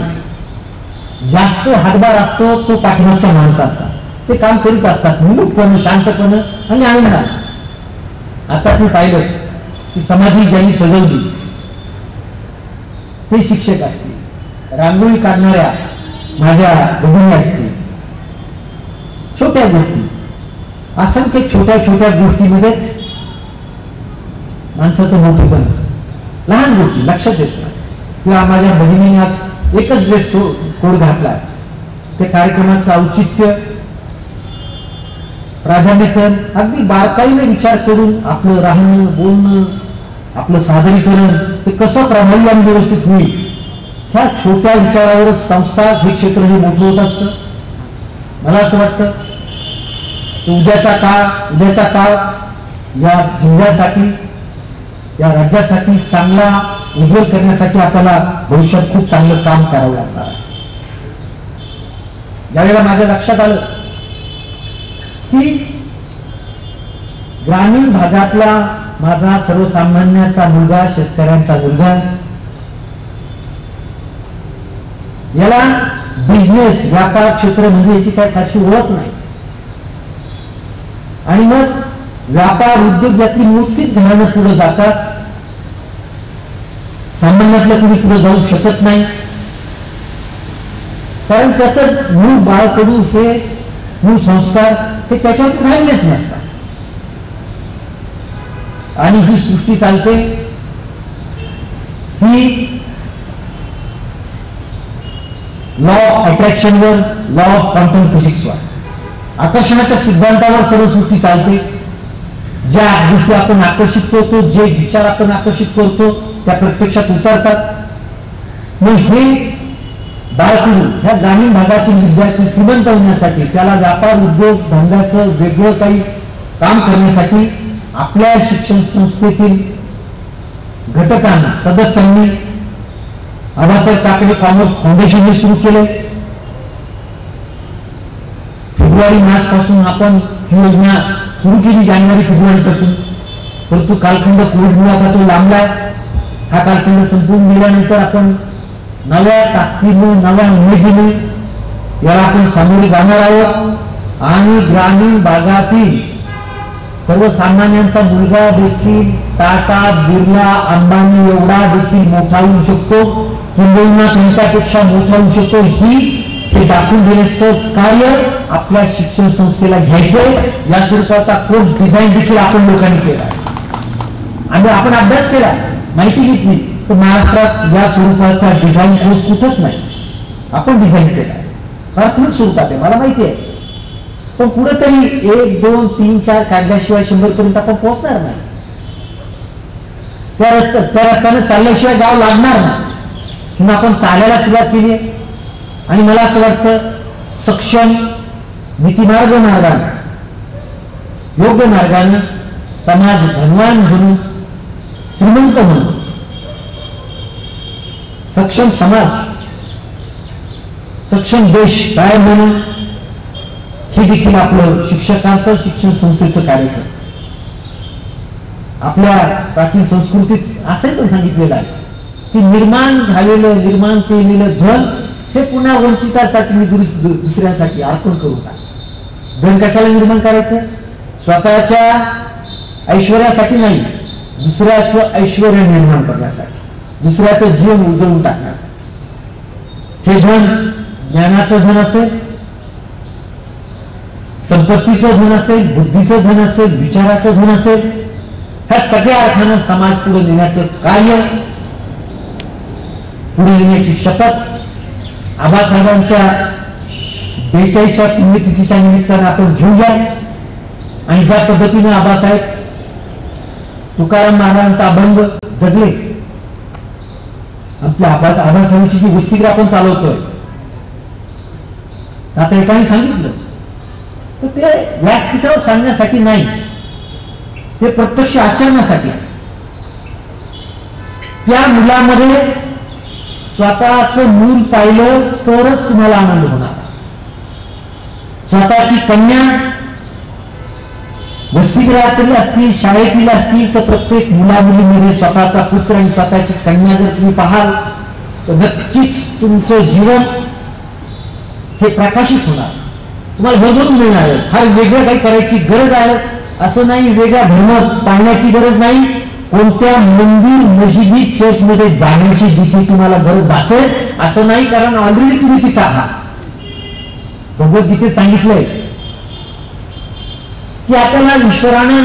जास्त हातभार असतो तो पाठीमागच्या माणसाचा. ते काम करीत असतात निमूटपणे, शांतपणे आणि आनंदात. आता मी पाहिलं की समाधी ज्यांनी सजवली ते शिक्षक असतील, रांगोळी काढणाऱ्या माझ्या भगिनी असतील. छोट्या गोष्टी, असंख्य छोट्या छोट्या गोष्टीमध्येच माणसाचं मोठेपण असतं. लहान गोष्टी लक्षात येत नाही. किंवा माझ्या भगिनीने आज एकच ड्रेस कोड घातला, त्या कार्यक्रमाचं औचित्य, प्राधान्यक्रम अगदी बारकाईने विचार करून आपलं राहणं, बोलणं, आपलं सादरीकरण ते कसं प्रभावी आणि व्यवस्थित होईल, ह्या छोट्या विचारावरच संस्था हे क्षेत्र हे मोठं होत असतं. मला असं वाटतं उद्याचा काळ या जिल्ह्यासाठी, या राज्यासाठी चांगला उज्ज्वल करण्यासाठी आपल्याला भविष्यात खूप चांगलं काम करावं लागणार आहे. ज्यावेळेला माझ्या लक्षात आलं की ग्रामीण भागातला माझा सर्वसामान्याचा मुलगा, शेतकऱ्यांचा मुलगा, याला बिझनेस, व्यापार क्षेत्र म्हणजे याची काय फारशी ओळख नाही. आणि मग व्यापार उद्योग यातली मोजकीच घराणं पुढे जातात. सामान्यातलं कुणी पुढे जाऊ शकत नाही, कारण त्याचं मूळ बाळकडू हे मूळ संस्कार हे त्याच्यावर राहिलेच नसतात. आणि ही सृष्टी चालते ही लॉ ऑफ अट्रॅक्शनवर, लॉ ऑफ क्वांटम फिजिक्सवर, आकर्षणाच्या सिद्धांतावर सर्व सृष्टी चालते. ज्या गोष्टी आपण आकर्षित करतो, जे विचार आपण आकर्षित करतो, त्या प्रत्यक्षात उतरतात. मग हे बाळकडू ह्या ग्रामीण भागातील विद्यार्थी श्रीमंत होण्यासाठी, त्याला व्यापार उद्योग धंद्याचं वेगळं काही काम करण्यासाठी आपल्या शिक्षण संस्थेतील घटकांना, सदस्यांनी आबासाहेब काकडे कॉमर्स फाउंडेशन सुरू केले. फेब्रुवारी-मार्च पासून आपण ही योजना सुरू केली, जानेवारी-फेब्रुवारी पासून. परंतु कालखंड कोविडमुळे आता तो लांबलाय. हा कालखंड संपून गेल्यानंतर आपण नव्या ताकदीनं नव्या उमेदीनं याला आपण सामोरे जाणार आहोत आणि ग्रामीण भागातील सर्वसामान्यांचा मुलगा देखील टाटा बिर्ला अंबानी एवढा देखील मोठा होऊ शकतो, किंबहुना त्यांच्यापेक्षा मोठा होऊ शकतो, हे दाखवून देण्याचं कार्य आपल्या शिक्षण संस्थेला घ्यायचंय. या स्वरूपाचा कोर्स डिझाईन देखील आपण लोकांनी केला आणि आपण अभ्यास केला, माहिती घेतली. तर महाराष्ट्रात या स्वरूपाचा डिझाईन कोर्स कुठंच नाही. आपण डिझाईन केला प्राथमिक स्वरूपात आहे, मला माहिती आहे. पण कुठेतरी 1, 2, 3, 4 काढल्याशिवाय 100 पर्यंत आपण पोहोचणार नाही. त्या रस्त्याने चालल्याशिवाय गाव लागणार नाही. म्हणून आपण चालायला सुरुवात केली आणि मला असं वाटतं सक्षम मार्गानं योग्य मार्गानं समाज धनवान म्हणून श्रीमंत म्हणून सक्षम समाज सक्षम देश काय म्हणून हे देखील आपलं शिक्षकांचं शिक्षण संस्थेचं कार्य करतं. आपल्या प्राचीन संस्कृतीत असं पण सांगितलेलं आहे की निर्माण केलेलं धन हे पुन्हा वंचितासाठी मी दुसऱ्यासाठी अर्पण करू का. धन कशाला निर्माण करायचं? स्वतःच्या ऐश्वर्यासाठी नाही, दुसऱ्याचं ऐश्वर्य निर्माण करण्यासाठी, दुसऱ्याचं जीवन उजळून टाकण्यासाठी. हे धन ज्ञानाचं धन असेल, संपत्तीचं धन असेल, बुद्धीचं धन असेल, विचाराचं धन असेल, ह्या सगळ्या अर्थानं समाज पुढे नेण्याचं कार्य, पुढे नेण्याची शपथ आबासाहेबांच्या 42व्या पुण्यतिथीच्या निमित्तानं आपण घेऊया. आणि ज्या पद्धतीने आबासाहेब तुकाराम महाराजांचा अभंग जगले, आपल्या आबासाहेबांची जी वसतिगृह आपण चालवतोय, आता एकाने सांगितलं तर ते व्यासपीठावर सांगण्यासाठी नाही, ते प्रत्यक्ष आचरणासाठी. त्या मुलामध्ये स्वतःचं मूल पाहिलं तरच तुम्हाला आनंद होणार. स्वतःची कन्या वसतिगृहातील असतील, शाळेतील असतील, तर प्रत्येक मुलामुलीमध्ये स्वतःचा पुत्र आणि स्वतःची कन्या जर तुम्ही पाहाल तर नक्कीच तुमचं जीवन हे प्रकाशित होणार, तुम्हाला भरभरून मिळणार आहे. फार वेगळं काही करायची गरज आहे असं नाही, वेगळ्या धर्म पाळण्याची गरज नाही, कोणत्या मंदिर मशिदी चर्चमध्ये जाण्याची देखील तुम्हाला गरज भासेल असं नाही, कारण ऑलरेडी तुम्ही तिथं आहात. भगवद्गीतेत सांगितलंय की आपल्याला ईश्वरानं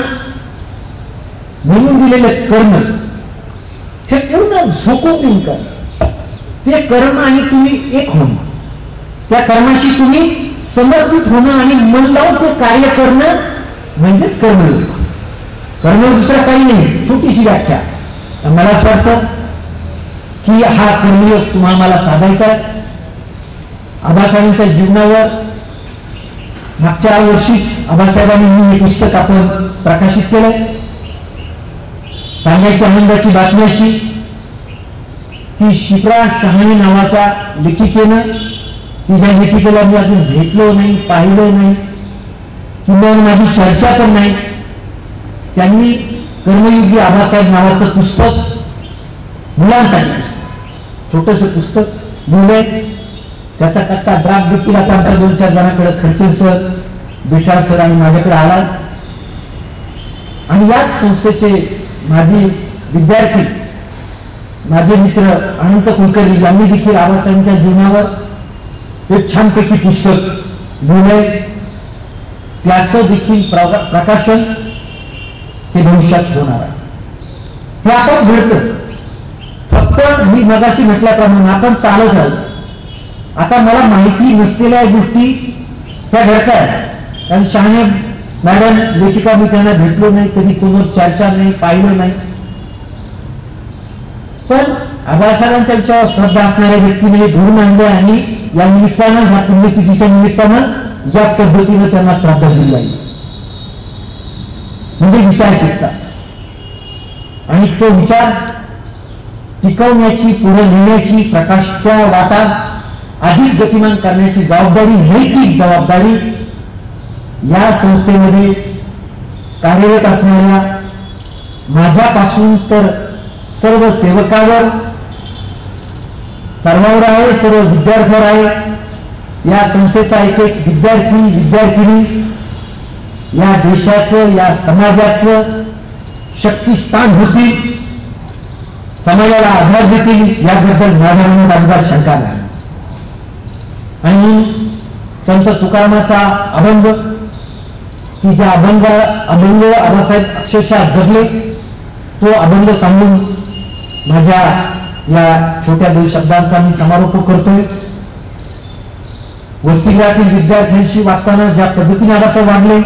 म्हणून दिलेलं कर्म हे पूर्ण झोकून देऊन कर. ते कर्म आणि तुम्ही एक होणं, त्या कर्माशी तुम्ही समर्पित होणं आणि मन लावून ते कार्य करणं म्हणजेच कर्मयोग. कर्मयोग दुसरा काही नाही, छोटीशी व्याख्या. मला असं वाटतं की हा कर्मयोग तुम्हाला मला साधायचा. आबासाहेबांच्या जीवनावर मागच्या वर्षीच आबासाहेबांनी हे पुस्तक आपण प्रकाशित केलंय. सांगायची आनंदाची बातमी अशी की शिप्रा शहाणे नावाच्या लेखिकेनं, की ज्या लेखिकेला मी अजून भेटलो नाही, पाहिलं नाही, किंवा माझी चर्चा पण नाही, त्यांनी कर्मयोगी आबासाहेब नावाचं पुस्तक मुलांसाठी छोटंसं पुस्तक लिहिलंय. त्याचा कच्चा ड्राफ्ट देखील आता आमच्या 2-4 जणांकडे खर्चेल सर, बेटाळ सर आणि माझ्याकडे आला. आणि याच संस्थेचे माझे विद्यार्थी, माझे मित्र अनंत कुलकर्णी यांनी देखील आबासाहेबांच्या जीवनावर एक छानपैकी पुस्तक लिहिलंय. त्याचं देखील प्रकाशन हे भविष्यात होणार आहे. हे आपण घडतं, फक्त मी मगाशी म्हटल्याप्रमाणे आपण चालत राहायचं. आता मला माहिती नसलेल्या गोष्टी त्या घडतात, कारण शहाणे मॅडम लेखिका मी त्यांना भेटलो नाही, कधी कोणावर चर्चा नाही, पाहिलं नाही. पण आबासाहेबांच्या विचारावर श्रद्धा असणाऱ्या व्यक्तीने घडून आणले आणि या निमित्तानं, ह्या पुण्यतिथीच्या निमित्तानं या पद्धतीनं त्यांना श्रद्धा दिली आहे, म्हणजे विचार केला. आणि तो विचार टिकवण्याची, पुढे नेण्याची, प्रकाशच्या वाटा अधिक गतिमान करण्याची जबाबदारी, नैतिक जबाबदारी या संस्थेमध्ये कार्यरत असणाऱ्या माझ्यापासून तर सर्व सेवकावर, सर्वांवर आहे, सर्व विद्यार्थ्यांवर आहे. या संस्थेचा एक एक विद्यार्थी विद्यार्थिनी या देशाचं या समाजाचं शक्तिस्थान होतील, समाजाला आधार देतील याबद्दल माझ्या मनात अजिबात शंका नाही. आणि संत तुकारामाचा अभंग की ज्या अभंग आबासाहेब अक्षरशः जगले तो अभंग सांगून माझ्या या छोट्या 2 शब्दांचा मी समारोप करतोय. वसतिगृहातील विद्यार्थ्यांशी वागताना ज्या पद्धतीने आबासाहेब वागले,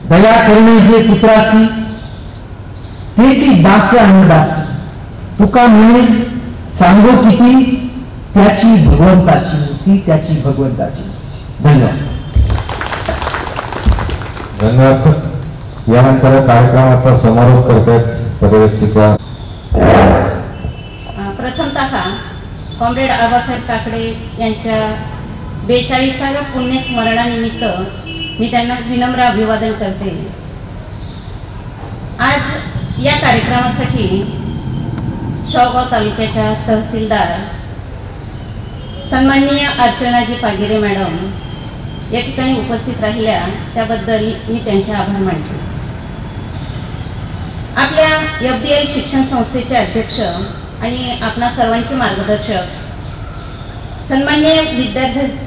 दया करणे हे पुत्रासी तेची दास आणि दासी, तुका म्हणे सांगो किती त्याची भगवंताची मूर्ती, त्याची भगवंताची मूर्ती. धन्यवाद. धन्यवाद सर. यानंतर कार्यक्रमाचा समारोप करतात पर्यवेक्षिका. प्रथमतः कॉम्रेड आबासाहेब काकडे यांच्या 42व्या पुण्यस्मरणानिमित्त मी त्यांना विनम्र अभिवादन करते. आज या कार्यक्रमासाठी शेवगाव तालुक्याच्या तहसीलदार सन्माननीय अर्चनाजी पागिरे मॅडम या ठिकाणी उपस्थित राहिल्या, त्याबद्दल मी त्यांचे आभार मानते. आपल्या FDL शिक्षण संस्थेचे अध्यक्ष आणि आपणा सर्वांचे मार्गदर्शक सन्माननीय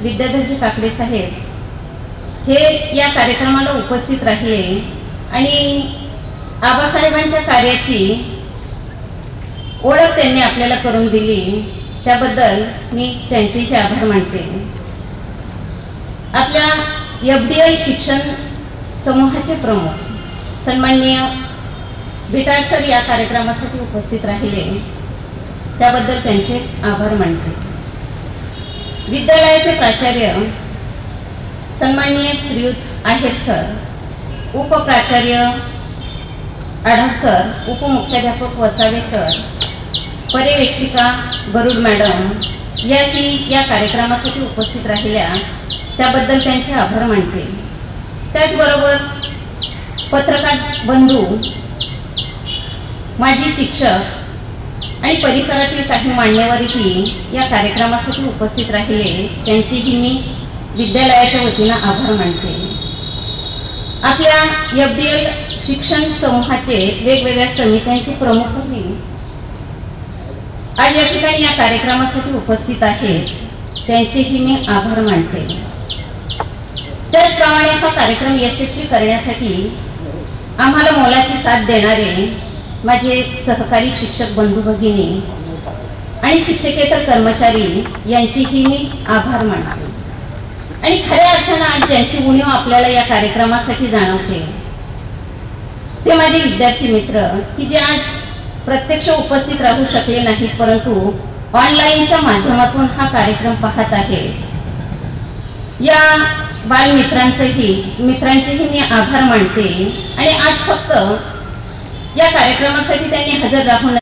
विद्याधरजी काकडे साहेब हे या कार्यक्रमाला उपस्थित राहिले आणि आबासाहेबांच्या कार्याची ओळख त्यांनी आपल्याला करून दिली, त्याबद्दल मी त्यांचेही आभार मानते. आपल्या FDL शिक्षण समूहाचे प्रमुख सन्माननीय भिटाळ सर या कार्यक्रमासाठी उपस्थित राहिले, त्याबद्दल त्यांचे आभार मानते. विद्यालयाचे प्राचार्य सन्माननीय श्रीयुत आहेर सर, उपप्राचार्य आढाव सर, उपमुख्याध्यापक वसावे सर, पर्यवेक्षिका गरुड मॅडम याही या कार्यक्रमासाठी उपस्थित राहिल्या, त्याबद्दल त्यांचे आभार मानते. त्याचबरोबर पत्रकार बंधू, माजी शिक्षक आणि परिसरातील काही मान्यवरही या कार्यक्रमासाठी उपस्थित राहिले, त्यांचीही मी विद्यालयाच्या वतीनं आभार मानते. आपल्या FDL शिक्षण समूहाचे वेगवेगळ्या समित्यांचे प्रमुखही आज या ठिकाणी या कार्यक्रमासाठी उपस्थित आहेत, त्यांचेही मी आभार मानते. त्याचप्रमाणे हा कार्यक्रम यशस्वी करण्यासाठी आम्हाला मोलाची साथ देणारे माझे सहकारी शिक्षक बंधू भगिनी आणि शिक्षकेतर कर्मचारी यांचीही मी आभार मानते. आणि खऱ्या अर्थानं आज ज्यांची उणीव आपल्याला या कार्यक्रमासाठी जाणवते ते माझे विद्यार्थी मित्र की जे आज प्रत्यक्ष उपस्थित राहू शकले नाहीत, परंतु ऑनलाईनच्या माध्यमातून हा कार्यक्रम पाहत आहे. या मित्रांचेही मी आभार मानते. आणि आज फक्त या कार्यक्रमासाठी त्यांनी हजर राहून